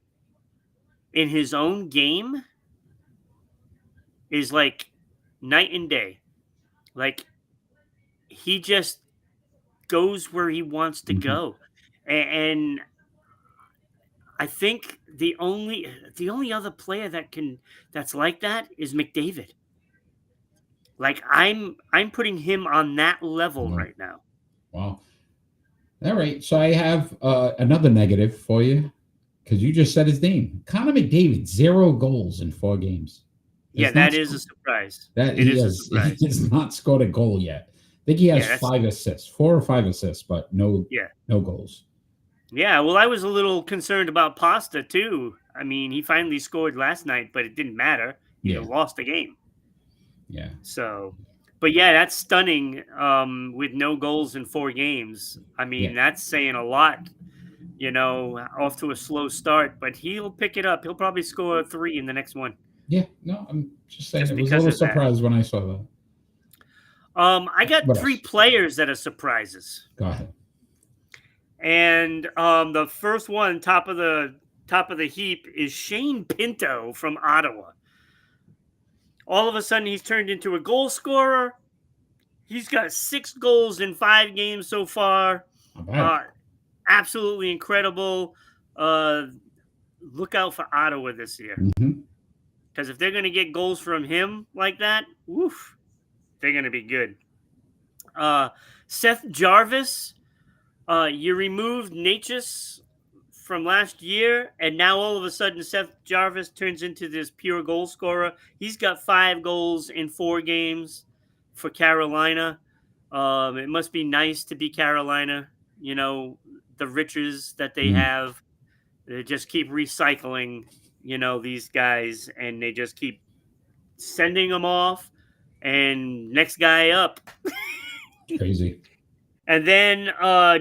in his own game is like night and day. Like, he just goes where he wants to Mm-hmm. go. And I think the only other player that's like that is McDavid. Like, I'm putting him on that level Wow. right now. Wow. All right. So I have another negative for you because you just said his name. Connor McDavid, 0 goals in 4 games. Yeah, that is a surprise. That It he is a has surprise. he has not scored a goal yet. I think he has Yeah, 5 assists, 4 or 5 assists, but no Yeah. goals. Yeah, well, I was a little concerned about Pasta too. I mean, he finally scored last night, but it didn't matter. He Yeah. lost the game. Yeah. So, but yeah, that's stunning. With no goals in 4 games. I mean, that's saying a lot. Off to a slow start, but he'll pick it up. He'll probably score 3 in the next one. Yeah. No, I'm just saying Just it was a because little of that. surprised when I saw that. I got What 3 else? players that are surprises. Go ahead. And the first one, top of the heap, is Shane Pinto from Ottawa. All of a sudden, he's turned into a goal scorer. He's got 6 goals in 5 games so far. Not bad. Absolutely incredible. Look out for Ottawa this year. Mm-hmm. Because if they're going to get goals from him like that, woof, they're going to be good. Seth Jarvis, you removed Natchez from last year, and now all of a sudden Seth Jarvis turns into this pure goal scorer. He's got 5 goals in 4 games for Carolina. It must be nice to be Carolina. The riches that they have. They just keep recycling, these guys, and they just keep sending them off, and next guy up. Crazy. And then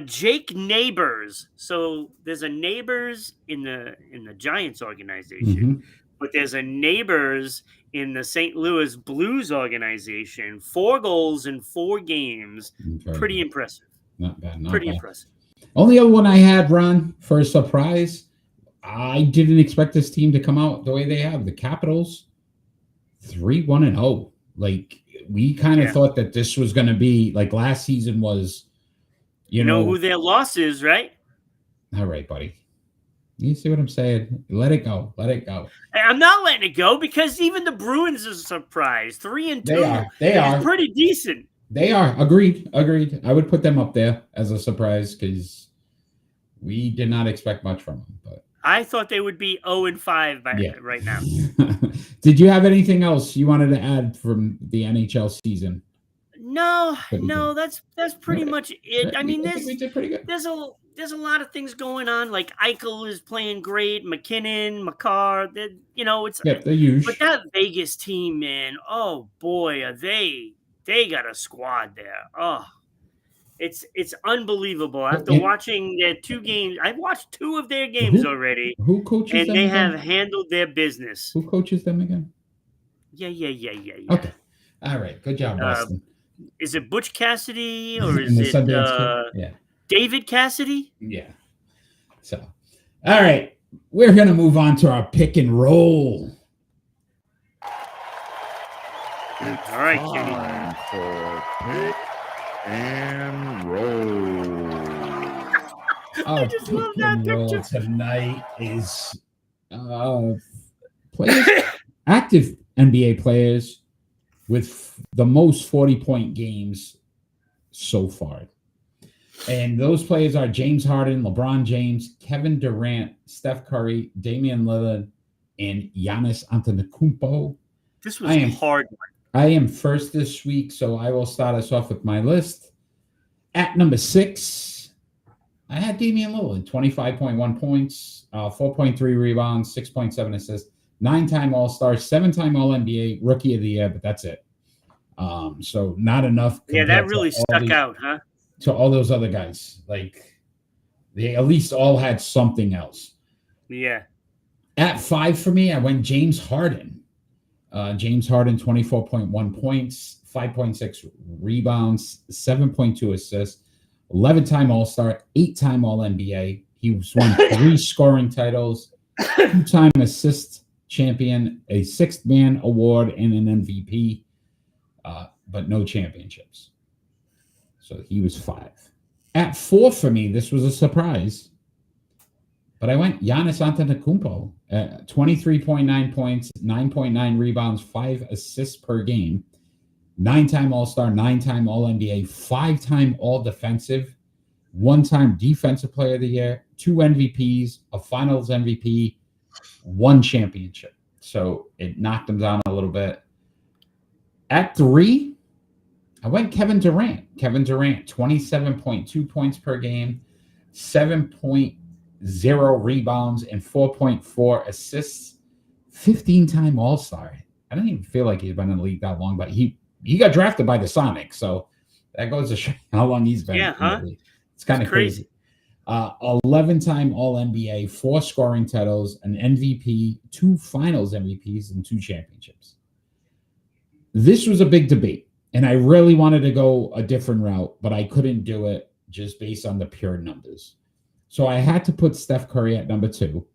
Jake Neighbors. So there's a Neighbors in the Giants organization, but there's a Neighbors in the St. Louis Blues organization. 4 goals in 4 games. Incredible. Pretty impressive. Not bad. Not Pretty bad. impressive. Only other one I had, Ron, for a surprise. I didn't expect this team to come out the way they have. The Capitals, 3-1-0. Like, we kind of thought that this was going to be like last season was, you know who their loss is, right? All right, buddy. You see what I'm saying? Let it go. Let it go. I'm not letting it go because even the Bruins is a surprise. 3-2. They are pretty decent. They are. Agreed. I would put them up there as a surprise because we did not expect much from them. But I thought they would be 0-5 right now. Did you have anything else you wanted to add from the NHL season? No, that's pretty much it. I mean, we did pretty good. There's a lot of things going on. Like Eichel is playing great, McKinnon, Makar. It's they're huge. But that Vegas team, man, oh boy, are they got a squad there. Oh, it's unbelievable. After watching their 2 games, I've watched 2 of their games already. Who coaches them? And they again? have handled their business. Who coaches them again? Yeah. Okay. All right. Good job, Boston. Is it Butch Cassidy or is it David Cassidy? Yeah. So, all right. We're going to move on to our pick and roll. It's all right, time for pick and roll. I just love that picture. Tonight is players, active NBA players with the most 40-point games so far. And those players are James Harden, LeBron James, Kevin Durant, Steph Curry, Damian Lillard, and Giannis Antetokounmpo. This was a hard one. I am first this week, so I will start us off with my list. At number 6, I had Damian Lillard, 25.1 points, 4.3 rebounds, 6.7 assists, 9-time All-Star, 7-time All-NBA, Rookie of the Year, but that's it. So not enough. Yeah, that really stuck out, huh? To all those other guys. Like, they at least all had something else. Yeah. At 5 for me, I went James Harden. James Harden, 24.1 points, 5.6 rebounds, 7.2 assists, 11-time All-Star, 8-time All-NBA. He's won 3 scoring titles, 2-time assist champion, a 6th-man award, and an MVP, but no championships. So he was 5. At 4 for me, this was a surprise. But I went Giannis Antetokounmpo, 23.9 points, 9.9 rebounds, 5 assists per game, 9-time All-Star, 9-time All-NBA, 5-time All-Defensive, 1-time Defensive Player of the Year, 2 MVPs, a Finals MVP, 1 championship. So it knocked him down a little bit. At 3, I went Kevin Durant. Kevin Durant, 27.2 points per game, 7.0 rebounds, and 4.4 assists. 15-time All-Star. I don't even feel like he's been in the league that long, but he got drafted by the Sonics, so that goes to show how long he's been in the league. It's kind of crazy. 11-time All-NBA, 4 scoring titles, an MVP, 2 Finals MVPs, and 2 championships. This was a big debate, and I really wanted to go a different route, but I couldn't do it just based on the pure numbers. So I had to put Steph Curry at number 2.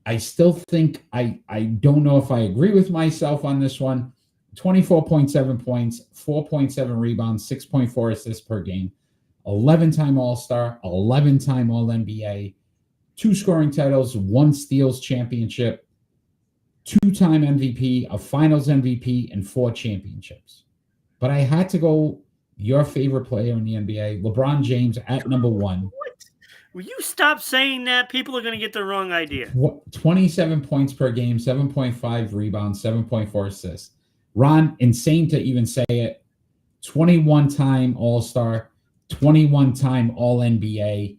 I still think I don't know if I agree with myself on this one. 24.7 points, 4.7 rebounds, 6.4 assists per game, 11-time All-Star, 11-time All-NBA, 2 scoring titles, 1 steals championship, 2-time MVP, a Finals MVP, and 4 championships. But I had to go your favorite player in the NBA, LeBron James, at number 1. What? Will you stop saying that? People are going to get the wrong idea. 27 points per game, 7.5 rebounds, 7.4 assists. Ron, insane to even say it, 21-time All-Star, 21-time All-NBA.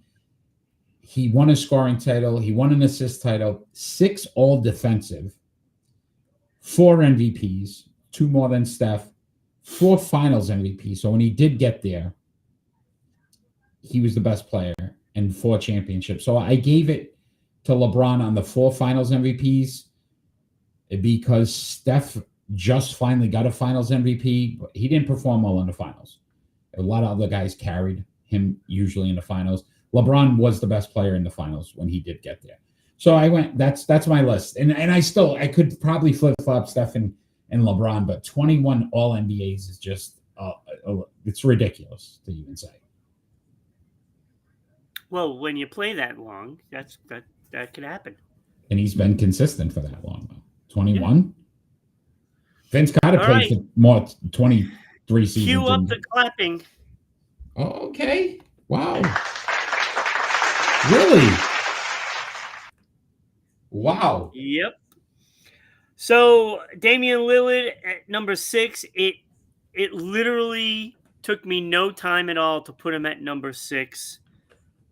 He won a scoring title. He won an assist title, 6 All-Defensive, 4 MVPs, 2 more than Steph, 4 Finals MVPs. So when he did get there, he was the best player, and 4 championships. So I gave it to LeBron on the 4 Finals MVPs because Steph just finally got a Finals MVP, but he didn't perform well in the finals. A lot of other guys carried him usually in the finals. LeBron was the best player in the finals when he did get there. So I went, that's my list. And I could probably flip-flop Steph and LeBron, but 21 All-NBAs is just, it's ridiculous to even say. Well, when you play that long, that could happen. And he's been consistent for that long, though. 21? Yeah. Vince Carter played for more 23 seasons. Cue up the clapping. Oh, okay. Wow. Really? Wow. Yep. So Damian Lillard at number 6. It literally took me no time at all to put him at number 6.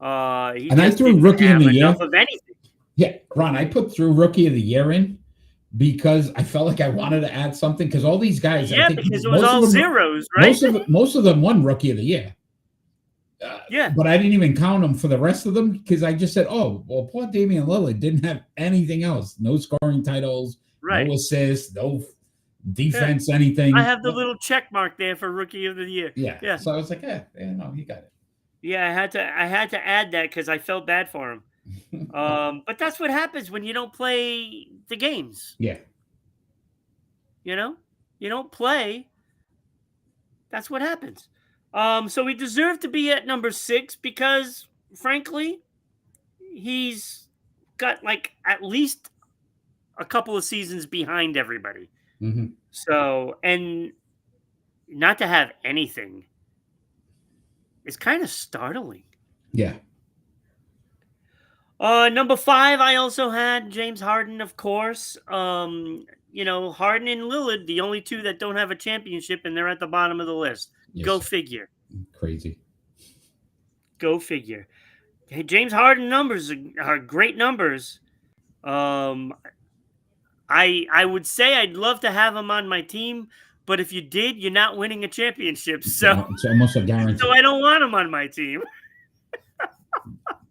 And I threw Rookie of the Year. Of anything. Yeah, Ron, I put through Rookie of the Year in because I felt like I wanted to add something because all these guys, yeah, because it was all zeros, right? Most of them won Rookie of the Year. Yeah, but I didn't even count them for the rest of them because I just said, "Oh, well, poor Damian Lillard didn't have anything else. No scoring titles, no assists, no defense, anything." I have the little check mark there for Rookie of the Year. Yeah. So I was like, no, he got it. Yeah, I had to add that because I felt bad for him. But that's what happens when you don't play the games. Yeah. You know, you don't play. That's what happens. So he deserved to be at number 6 because, frankly, he's got like at least a couple of seasons behind everybody. Mm-hmm. So, and not to have anything is kind of startling. Yeah. Number 5, I also had James Harden, of course. Harden and Lillard, the only 2 that don't have a championship, and they're at the bottom of the list. Yes. Go figure. Crazy. Go figure. Hey, James Harden numbers are great numbers. I would say I'd love to have him on my team, but if you did, you're not winning a championship. So it's almost a guarantee. So I don't want him on my team.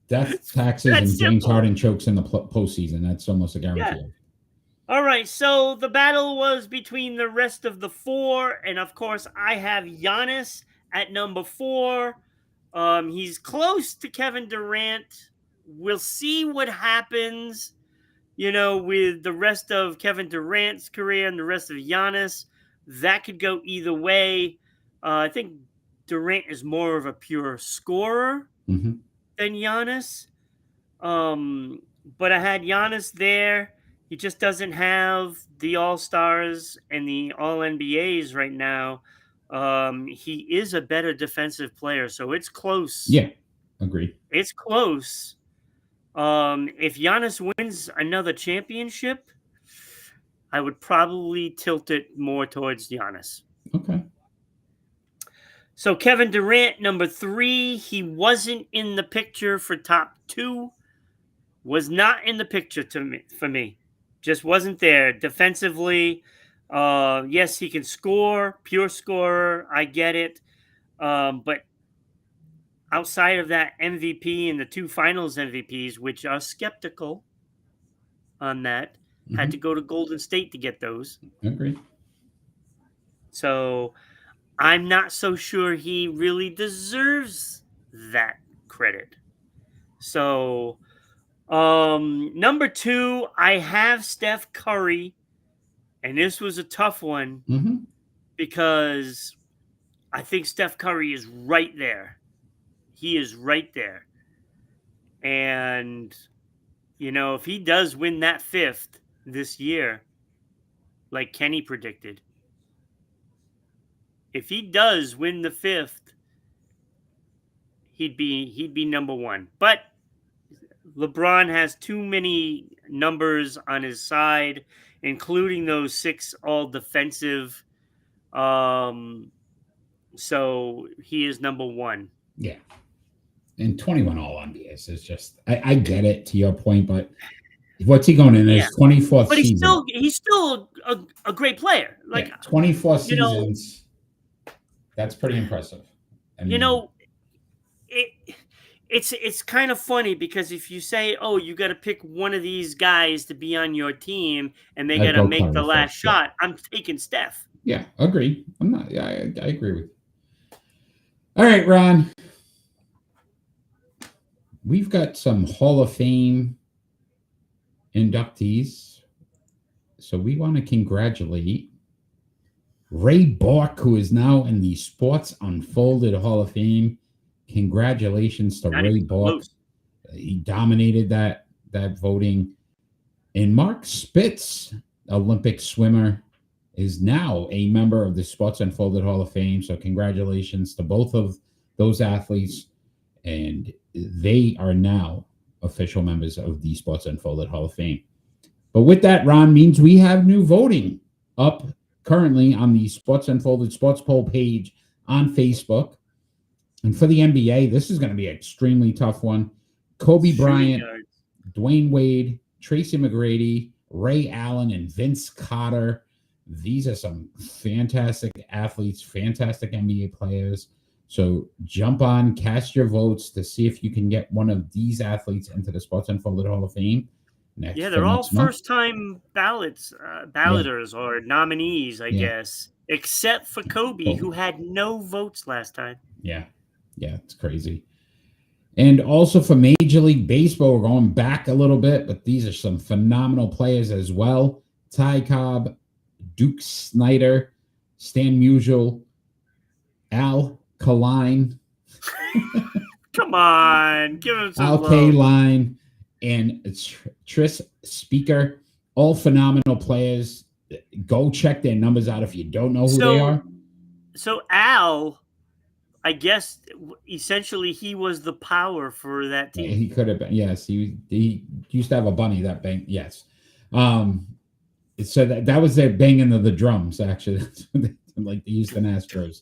Death, taxes, and James Harden chokes in the postseason. That's almost a guarantee. All right, so the battle was between the rest of the four, and of course, I have Giannis at number 4. He's close to Kevin Durant. We'll see what happens, with the rest of Kevin Durant's career and the rest of Giannis. That could go either way. I think Durant is more of a pure scorer Mm-hmm. than Giannis. But I had Giannis there. He just doesn't have the All Stars and the All NBAs right now. He is a better defensive player, so it's close. Yeah, agreed. It's close. If Giannis wins another championship, I would probably tilt it more towards Giannis. Okay. So Kevin Durant, number 3, he wasn't in the picture for top 2. Was not in the picture for me. Just wasn't there defensively. Yes, he can score, pure scorer. I get it. But outside of that MVP and the 2 finals MVPs, which are skeptical on that, had to go to Golden State to get those. Agreed. So I'm not so sure he really deserves that credit. So number 2, I have Steph Curry, and this was a tough one Mm-hmm. because I think Steph Curry is right there. He is right there. And, if he does win that 5th this year, like Kenny predicted, if he does win the 5th, he'd be number 1. But LeBron has too many numbers on his side, including those 6 all defensive. So he is number 1. Yeah. And 21 all NBAs is just, I get it to your point, but what's he going in his 24th But season? he's still a great player. Like 24 seasons. That's pretty impressive. I mean, it's kind of funny because if you say, oh, you got to pick one of these guys to be on your team and they got to make the last shot, I'm taking Steph. Yeah, agree. I'm not. Yeah, I agree with you. All right, Ron. We've got some Hall of Fame inductees. So we want to congratulate Ray Bork, who is now in the Sports Unfolded Hall of Fame. Congratulations to Ray Bork. He dominated that voting. And Mark Spitz, Olympic swimmer, is now a member of the Sports Unfolded Hall of Fame. So congratulations to both of those athletes. And they are now official members of the Sports Unfolded Hall of Fame. But with that, Ron, means we have new voting up currently on the Sports Unfolded Sports Poll page on Facebook. And for the NBA, this is going to be an extremely tough one. Kobe Bryant, Dwayne Wade, Tracy McGrady, Ray Allen, and Vince Carter. These are some fantastic athletes, fantastic NBA players. So jump on, cast your votes to see if you can get one of these athletes into the Sports Unfolded Hall of Fame. They're all first-time balloters or nominees, I guess, except for Kobe, who had no votes last time. Yeah, it's crazy. And also for Major League Baseball, we're going back a little bit, but these are some phenomenal players as well. Ty Cobb, Duke Snyder, Stan Musial, Al Kaline. Come on, give him some Al Kaline and Tris Speaker, all phenomenal players. Go check their numbers out if you don't know who they are. So Al, I guess, essentially he was the power for that team. He could have been. Yes, he used to have a bunny that bang. Yes. So that was their banging of the drums, actually, like the Houston Astros.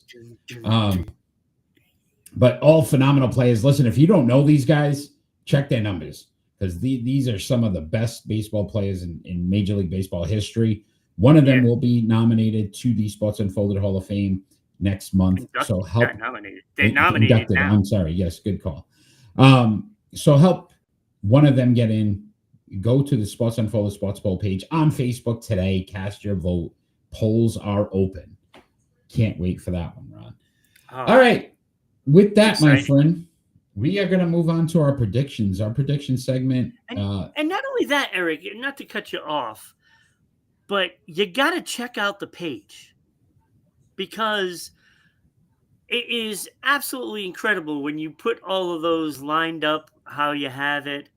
But all phenomenal players. Listen, if you don't know these guys, check their numbers because these are some of the best baseball players in Major League Baseball history. One of them will be nominated to the Sports Unfolded Hall of Fame next month. So help. They nominated inducted. now. I'm sorry. Yes, good call. So help one of them get in. Go to the Sports Unfolded Sports Poll page on Facebook today. Cast your vote. Polls are open. Can't wait for that one, Ron. All right. With that, my friend, we are going to move on to our predictions. Our prediction segment. And not only that, Eric, not to cut you off, but you got to check out the page because it is absolutely incredible when you put all of those lined up how you have it.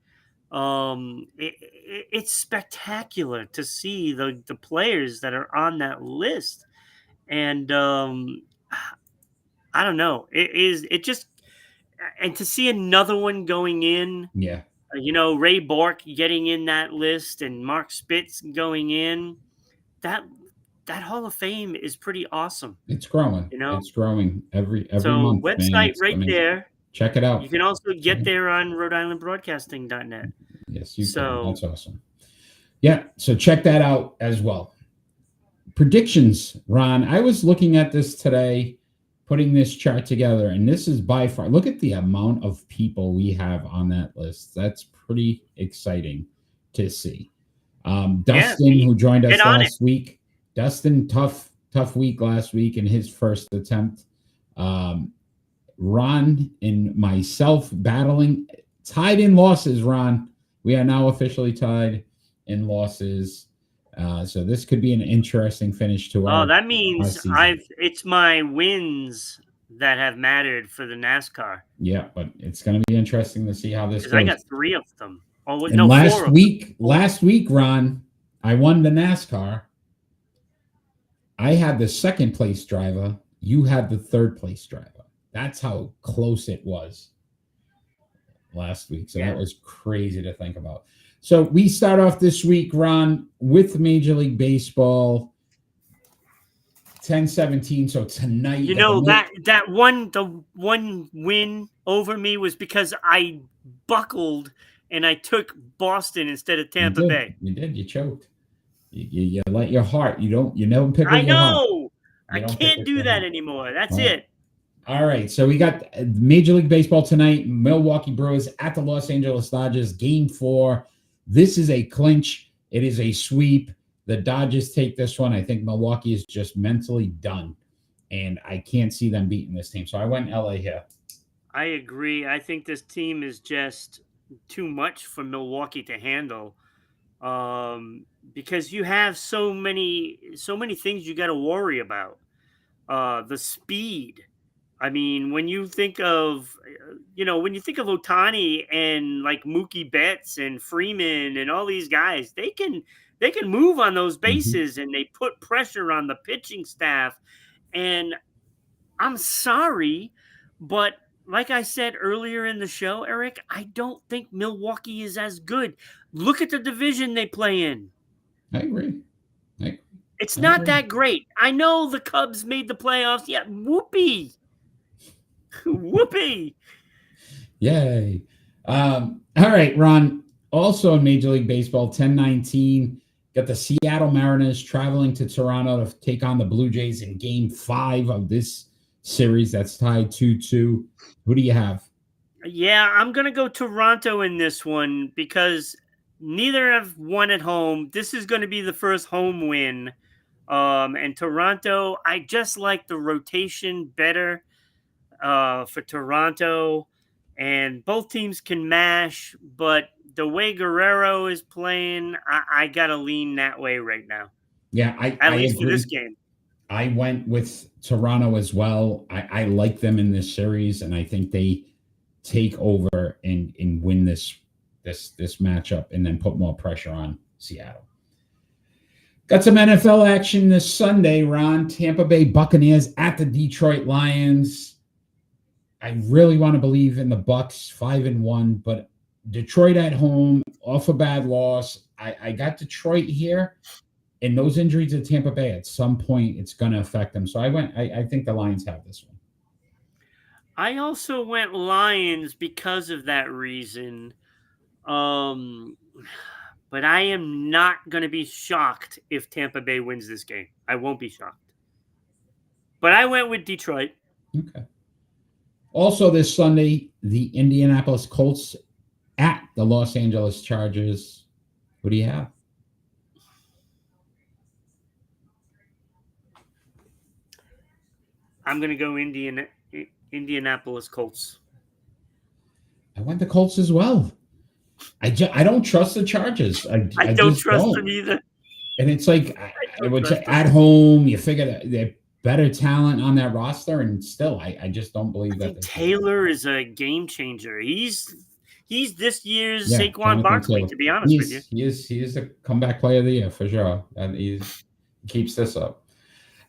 It's spectacular to see the players that are on that list. And I don't know. It just and to see another one going in. Yeah. Ray Bork getting in that list and Mark Spitz going in. That Hall of Fame is pretty awesome. It's growing. It's growing every month. Website there. Check it out. You can also get there on Rhode-IslandBroadcasting.net. Yes, you can. That's awesome. Yeah, so check that out as well. Predictions, Ron. I was looking at this today, putting this chart together, and this is by far, look at the amount of people we have on that list. That's pretty exciting to see. Dustin, who joined us last week. Dustin, tough week last week in his first attempt. Ron and myself battling, tied in losses, Ron. We are now officially tied in losses. So this could be an interesting finish to our. Oh, that means it's my wins that have mattered for the NASCAR. Yeah, but it's going to be interesting to see how this goes. I got 3 of them. Oh, and no, last week, Ron, I won the NASCAR. I had the second place driver. You had the third place driver. That's how close it was last week. So that was crazy to think about. So we start off this week, Ron, with Major League Baseball, 10-17. So tonight, the one win over me was because I buckled and I took Boston instead of Tampa Bay. You did. You choked. You let your heart. You never pick up your heart. I can't do that anymore. That's it. All right, so we got Major League Baseball tonight. Milwaukee Brewers at the Los Angeles Dodgers, Game 4. This is a clinch. It is a sweep. The Dodgers take this one. I think Milwaukee is just mentally done, and I can't see them beating this team. So I went LA here. I agree. I think this team is just too much for Milwaukee to handle because you have so many things you got to worry about. The speed. I mean, when you think of Ohtani and like Mookie Betts and Freeman and all these guys, they can move on those bases and they put pressure on the pitching staff. And I'm sorry, but like I said earlier in the show, Eric, I don't think Milwaukee is as good. Look at the division they play in. I agree. It's not that great. I know the Cubs made the playoffs. Yeah, whoopee. Whoopee. Yay. All right, Ron. Also in Major League Baseball, 10-19. Got the Seattle Mariners traveling to Toronto to take on the Blue Jays in Game 5 of this series. That's tied 2-2. Who do you have? Yeah, I'm going to go Toronto in this one because neither have won at home. This is going to be the first home win. And Toronto, I just like the rotation better for Toronto. And both teams can mash, but the way Guerrero is playing, I got to lean that way right now. Yeah, at least in this game. I went with Toronto as well. I like them in this series, and I think they take over and win this matchup and then put more pressure on Seattle. Got some NFL action this Sunday, Ron. Tampa Bay Buccaneers at the Detroit Lions. I really want to believe in the Bucs, 5-1, but Detroit at home, off a bad loss. I got Detroit here, and those injuries at Tampa Bay, at some point, it's going to affect them. So I think the Lions have this one. I also went Lions because of that reason. But I am not going to be shocked if Tampa Bay wins this game. I won't be shocked. But I went with Detroit. Okay. Also this Sunday, the Indianapolis Colts at the Los Angeles Chargers. Who do you have? I'm going to go Indianapolis Colts. I went the Colts as well. I don't trust the Chargers. I I don't just trust them don't. either. And it's like I I don't would say trust them. at home, you figure that they're better talent on that roster, and still, I just don't believe I that think they should. Taylor is a game changer. He's this year's Yeah, Saquon Jonathan Barkley, Taylor. to be honest with you. He is a comeback player of the year for sure, and he keeps this up.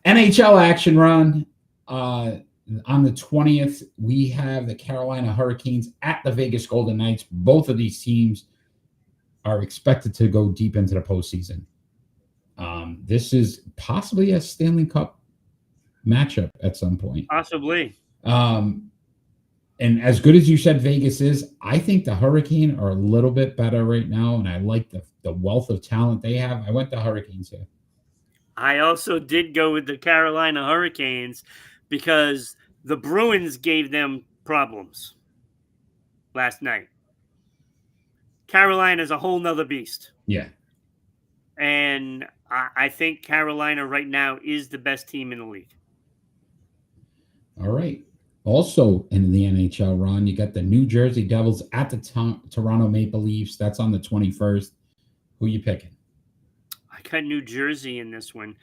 NHL action run. On the 20th, we have the Carolina Hurricanes at the Vegas Golden Knights. Both of these teams are expected to go deep into the postseason. This is possibly a Stanley Cup matchup at some point. Possibly. And as good as you said Vegas is, I think the Hurricane are a little bit better right now, and I like the wealth of talent they have. I went the Hurricanes here. I also did go with the Carolina Hurricanes because the Bruins gave them problems last night. Carolina is a whole nother beast. Yeah. And I think Carolina right now is the best team in the league. All right. Also in the NHL, Ron, you got the New Jersey Devils at the Toronto Maple Leafs. That's on the 21st. Who you picking? I got New Jersey in this one.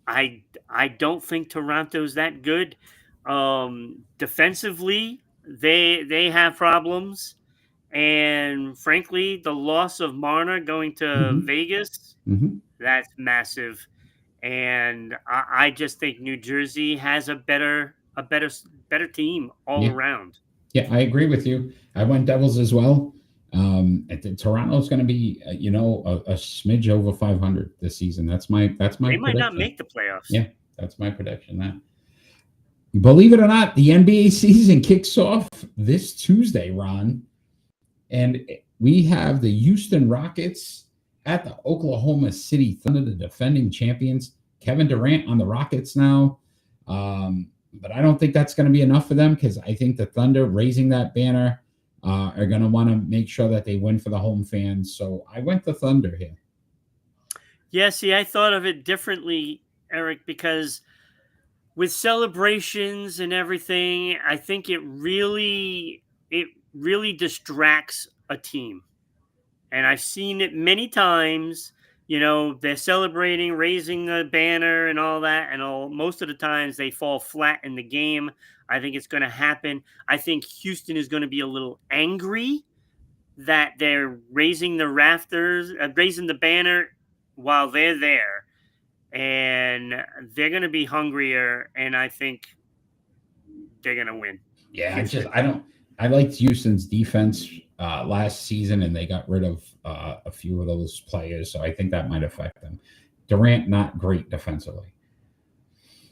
I don't think Toronto's that good. Defensively, they have problems. And frankly, the loss of Marner going to Vegas, that's massive. And I just think New Jersey has a better team all around. Yeah, I agree with you. I went Devils as well. Toronto's going to be, a smidge over 500 this season. That's my They prediction. might not make the playoffs. Yeah, that's my prediction. That, believe it or not, the NBA season kicks off this Tuesday, Ron, and we have the Houston Rockets at the Oklahoma City Thunder, the defending champions. Kevin Durant on the Rockets now. But I don't think that's going to be enough for them, because I think the Thunder raising that banner are going to want to make sure that they win for the home fans. So I went the Thunder here. Yeah, see, I thought of it differently, Eric, because with celebrations and everything, I think it really distracts a team. And I've seen it many times. They're celebrating, raising the banner and all that. And most of the times they fall flat in the game. I think it's going to happen. I think Houston is going to be a little angry that they're raising the rafters, raising the banner while they're there. And they're going to be hungrier. And I think they're going to win. Yeah, I liked Houston's defense last season, and they got rid of a few of those players, so I think that might affect them. Durant, not great defensively.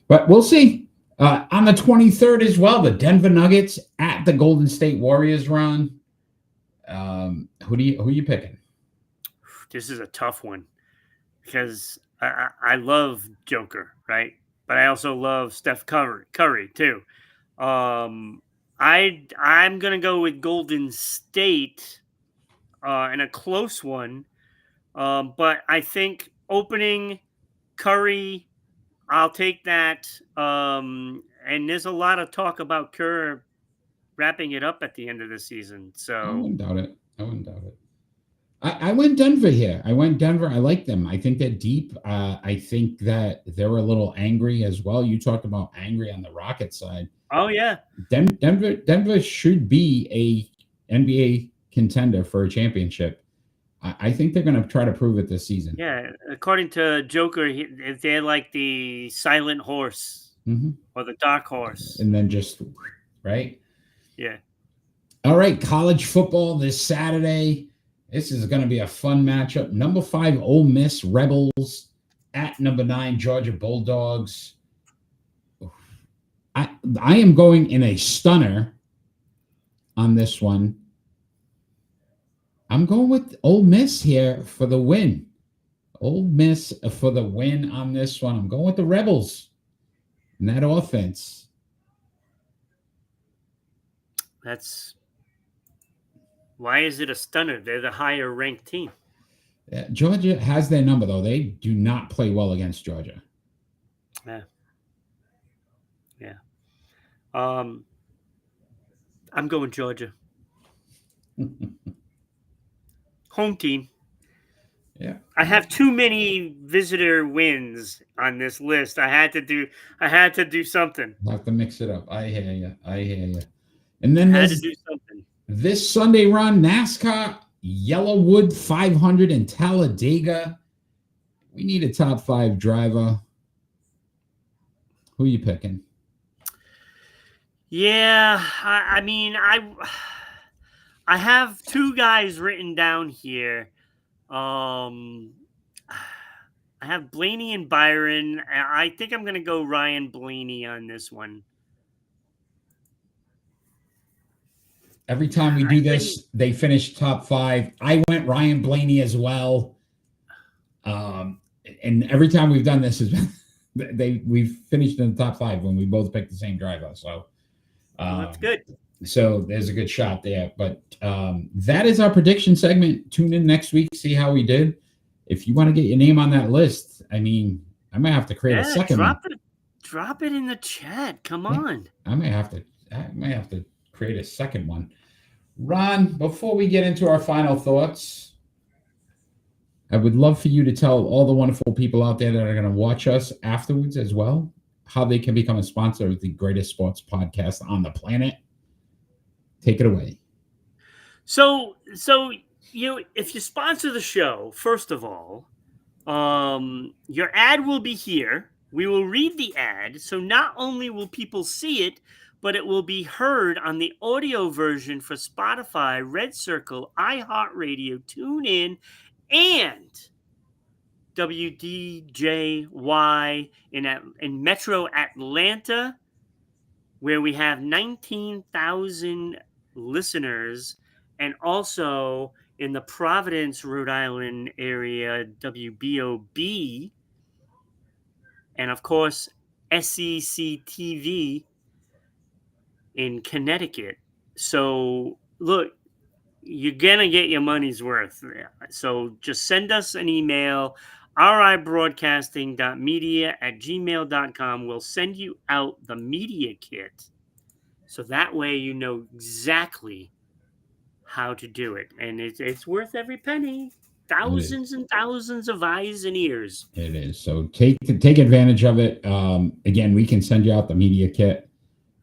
But we'll see. On the 23rd as well, the Denver Nuggets at the Golden State Warriors, Ron. Who are you picking? This is a tough one because I love Joker, right? But I also love Steph Curry too. I'm gonna go with Golden State in a close one, but I think opening Curry, I'll take that. And there's a lot of talk about Kerr wrapping it up at the end of the season. So I wouldn't doubt it. I went Denver here. I like them. I think they're deep. I think that they're a little angry as well. You talked about angry on the Rocket side. Oh yeah, Denver should be a NBA contender for a championship. I think they're going to try to prove it this season. Yeah, according to Joker, they're like the silent horse or the dark horse, and then just right. Yeah. All right, college football this Saturday. This is going to be a fun matchup. Number 5 Ole Miss Rebels at number 9 Georgia Bulldogs. I am going in a stunner on this one. I'm going with Ole Miss here for the win. Ole Miss for the win on this one. I'm going with the Rebels in that offense. Why is it a stunner? They're the higher ranked team. Georgia has their number, though. They do not play well against Georgia. Yeah. Yeah. I'm going Georgia. Home team. Yeah. I have too many visitor wins on this list. I had to do something. Have to mix it up. I hear you. And then I had to there's do something. this Sunday run, NASCAR Yellowwood 500 in Talladega. We need a top 5 driver. Who are you picking? Yeah, I mean, I have 2 guys written down here. I have Blaney and Byron. I think I'm going to go Ryan Blaney on this one. Every time we do this, they finish top 5. I went Ryan Blaney as well. And every time we've done this, we've finished in the top 5 when we both picked the same driver. So that's good. So there's a good shot there. But that is our prediction segment. Tune in next week, see how we did. If you want to get your name on that list, I mean, I might have to create a second one. Drop it in the chat. Come on. I might have to create a second one. Ron, before we get into our final thoughts, I would love for you to tell all the wonderful people out there that are going to watch us afterwards as well how they can become a sponsor of the greatest sports podcast on the planet. Take it away. So if you sponsor the show, first of all, your ad will be here. We will read the ad. So not only will people see it, but it will be heard on the audio version for Spotify, Red Circle, iHeartRadio, TuneIn, and WDJY in Metro Atlanta, where we have 19,000 listeners, and also in the Providence, Rhode Island area, WBOB, and of course, SEC TV in Connecticut. So look, you're going to get your money's worth. So just send us an email, ribroadcasting.media@gmail.com. We'll send you out the media kit. So that way you know exactly how to do it. And it's worth every penny. Thousands and thousands of eyes and ears. It is. So take advantage of it. Again, we can send you out the media kit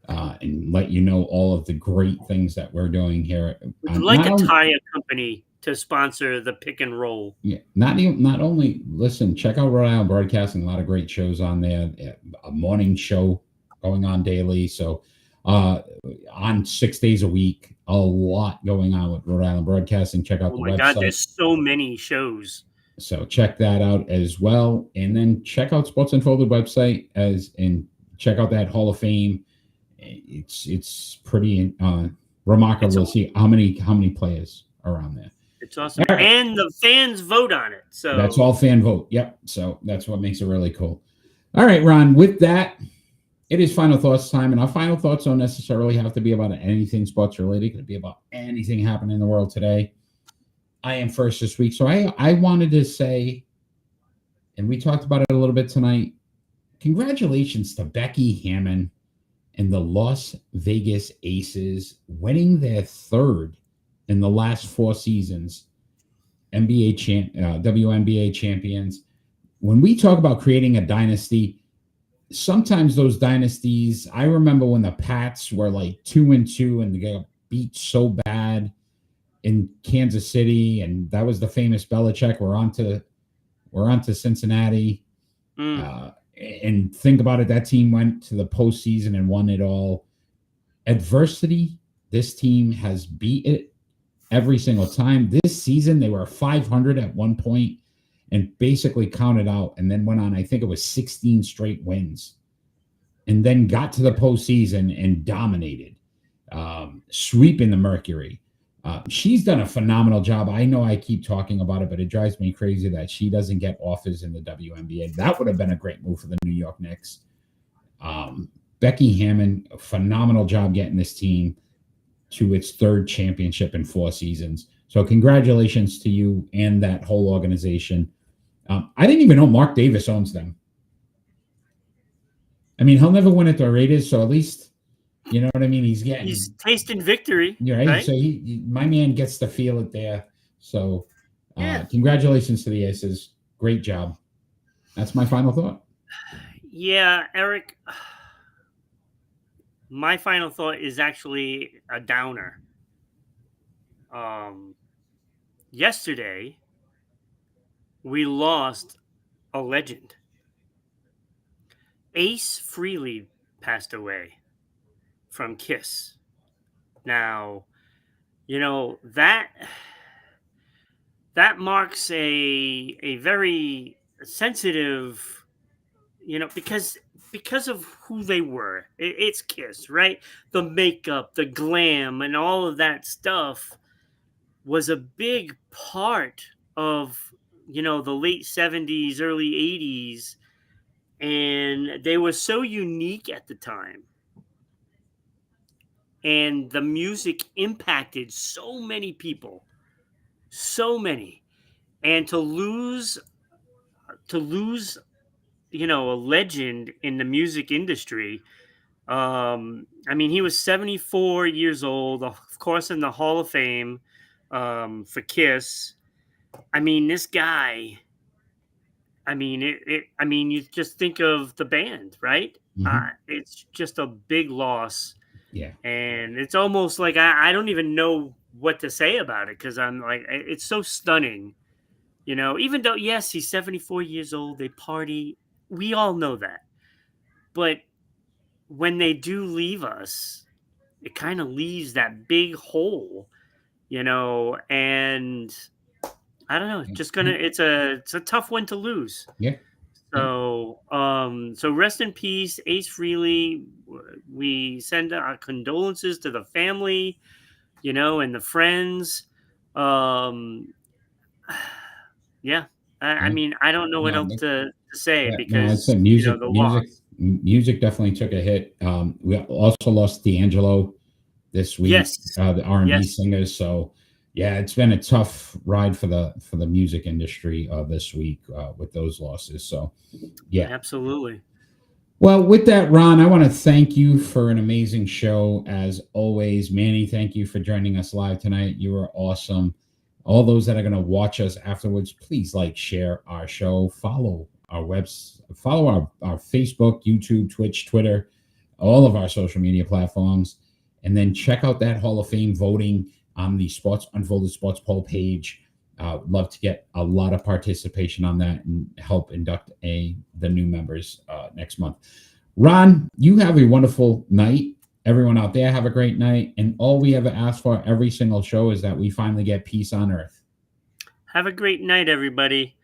and let you know all of the great things that we're doing here. Would you like a tire company to sponsor the pick and roll? Yeah. Not only listen, check out Rhode Island Broadcasting. A lot of great shows on there. A morning show going on daily. So on 6 days a week, a lot going on with Rhode Island Broadcasting. Check out the website. Oh my God, there's so many shows. So check that out as well. And then check out Sports Unfolded website and check out that Hall of Fame. It's pretty remarkable to see how many players are on there. It's awesome. Right. And the fans vote on it. So that's all fan vote. Yep. So that's what makes it really cool. All right, Ron, with that, it is final thoughts time. And our final thoughts don't necessarily have to be about anything sports related. It could be about anything happening in the world today. I am first this week. So I wanted to say, and we talked about it a little bit tonight, congratulations to Becky Hammon and the Las Vegas Aces winning their 3rd in the last 4 seasons, WNBA champions. When we talk about creating a dynasty, sometimes those dynasties, I remember when the Pats were like 2-2 and they got beat so bad in Kansas City, and that was the famous Belichick. We're on to Cincinnati. And think about it, that team went to the postseason and won it all. Adversity, this team has beat it every single time. This season, they were 500 at one point and basically counted out and then went on, I think it was 16 straight wins, and then got to the postseason and dominated, sweeping the Mercury. She's done a phenomenal job. I know I keep talking about it, but it drives me crazy that she doesn't get offers in the WNBA. That would have been a great move for the New York Knicks. Becky Hammon, a phenomenal job getting this team to its 3rd championship in 4 seasons. So congratulations to you and that whole organization. I didn't even know Mark Davis owns them. I mean, he'll never win at the Raiders, so at least, you know what I mean? He's tasting victory, right? right? So my man gets to feel it there. So Yeah. congratulations to the Aces. Great job. That's my final thought. Yeah, Eric, my final thought is actually a downer. Yesterday, we lost a legend. Ace Frehley passed away from Kiss. Now, you know, that marks a very sensitive, because of who they were. It's Kiss, right? The makeup, the glam, and all of that stuff was a big part of the late 70s, early 80s, and they were so unique at the time, and the music impacted so many people, so many. And to lose a legend in the music industry. I mean, he was 74 years old, of course, in the Hall of Fame, for Kiss. I mean, this guy. I mean, I mean, you just think of the band, right? It's just a big loss. Yeah. And it's almost like I don't even know what to say about it, because I'm like, it's so stunning. Even though, yes, he's 74 years old, they party. We all know that. But when they do leave us, it kind of leaves that big hole, and I don't know, it's a tough one to lose. Yeah. So rest in peace, Ace Frehley. We send our condolences to the family, and the friends. Yeah. I mean, I don't know what else to say, Yeah, no, because it's a music. the loss. Music definitely took a hit. We also lost D'Angelo this week. Yes. The R&B Yes. singers. So yeah, it's been a tough ride for the music industry this week with those losses. So yeah, Absolutely. Well, with that, Ron, I want to thank you for an amazing show as always. Manny, thank you for joining us live tonight. You were awesome. All those that are going to watch us afterwards, please share our show, follow our follow our Facebook, YouTube, Twitch, Twitter, all of our social media platforms, and then check out that Hall of Fame voting on the Sports Unfolded Sports poll page. Love to get a lot of participation on that and help induct the new members next month. Ron, you have a wonderful night. Everyone out there, have a great night. And all we ever ask for every single show is that we finally get peace on earth. Have a great night, everybody.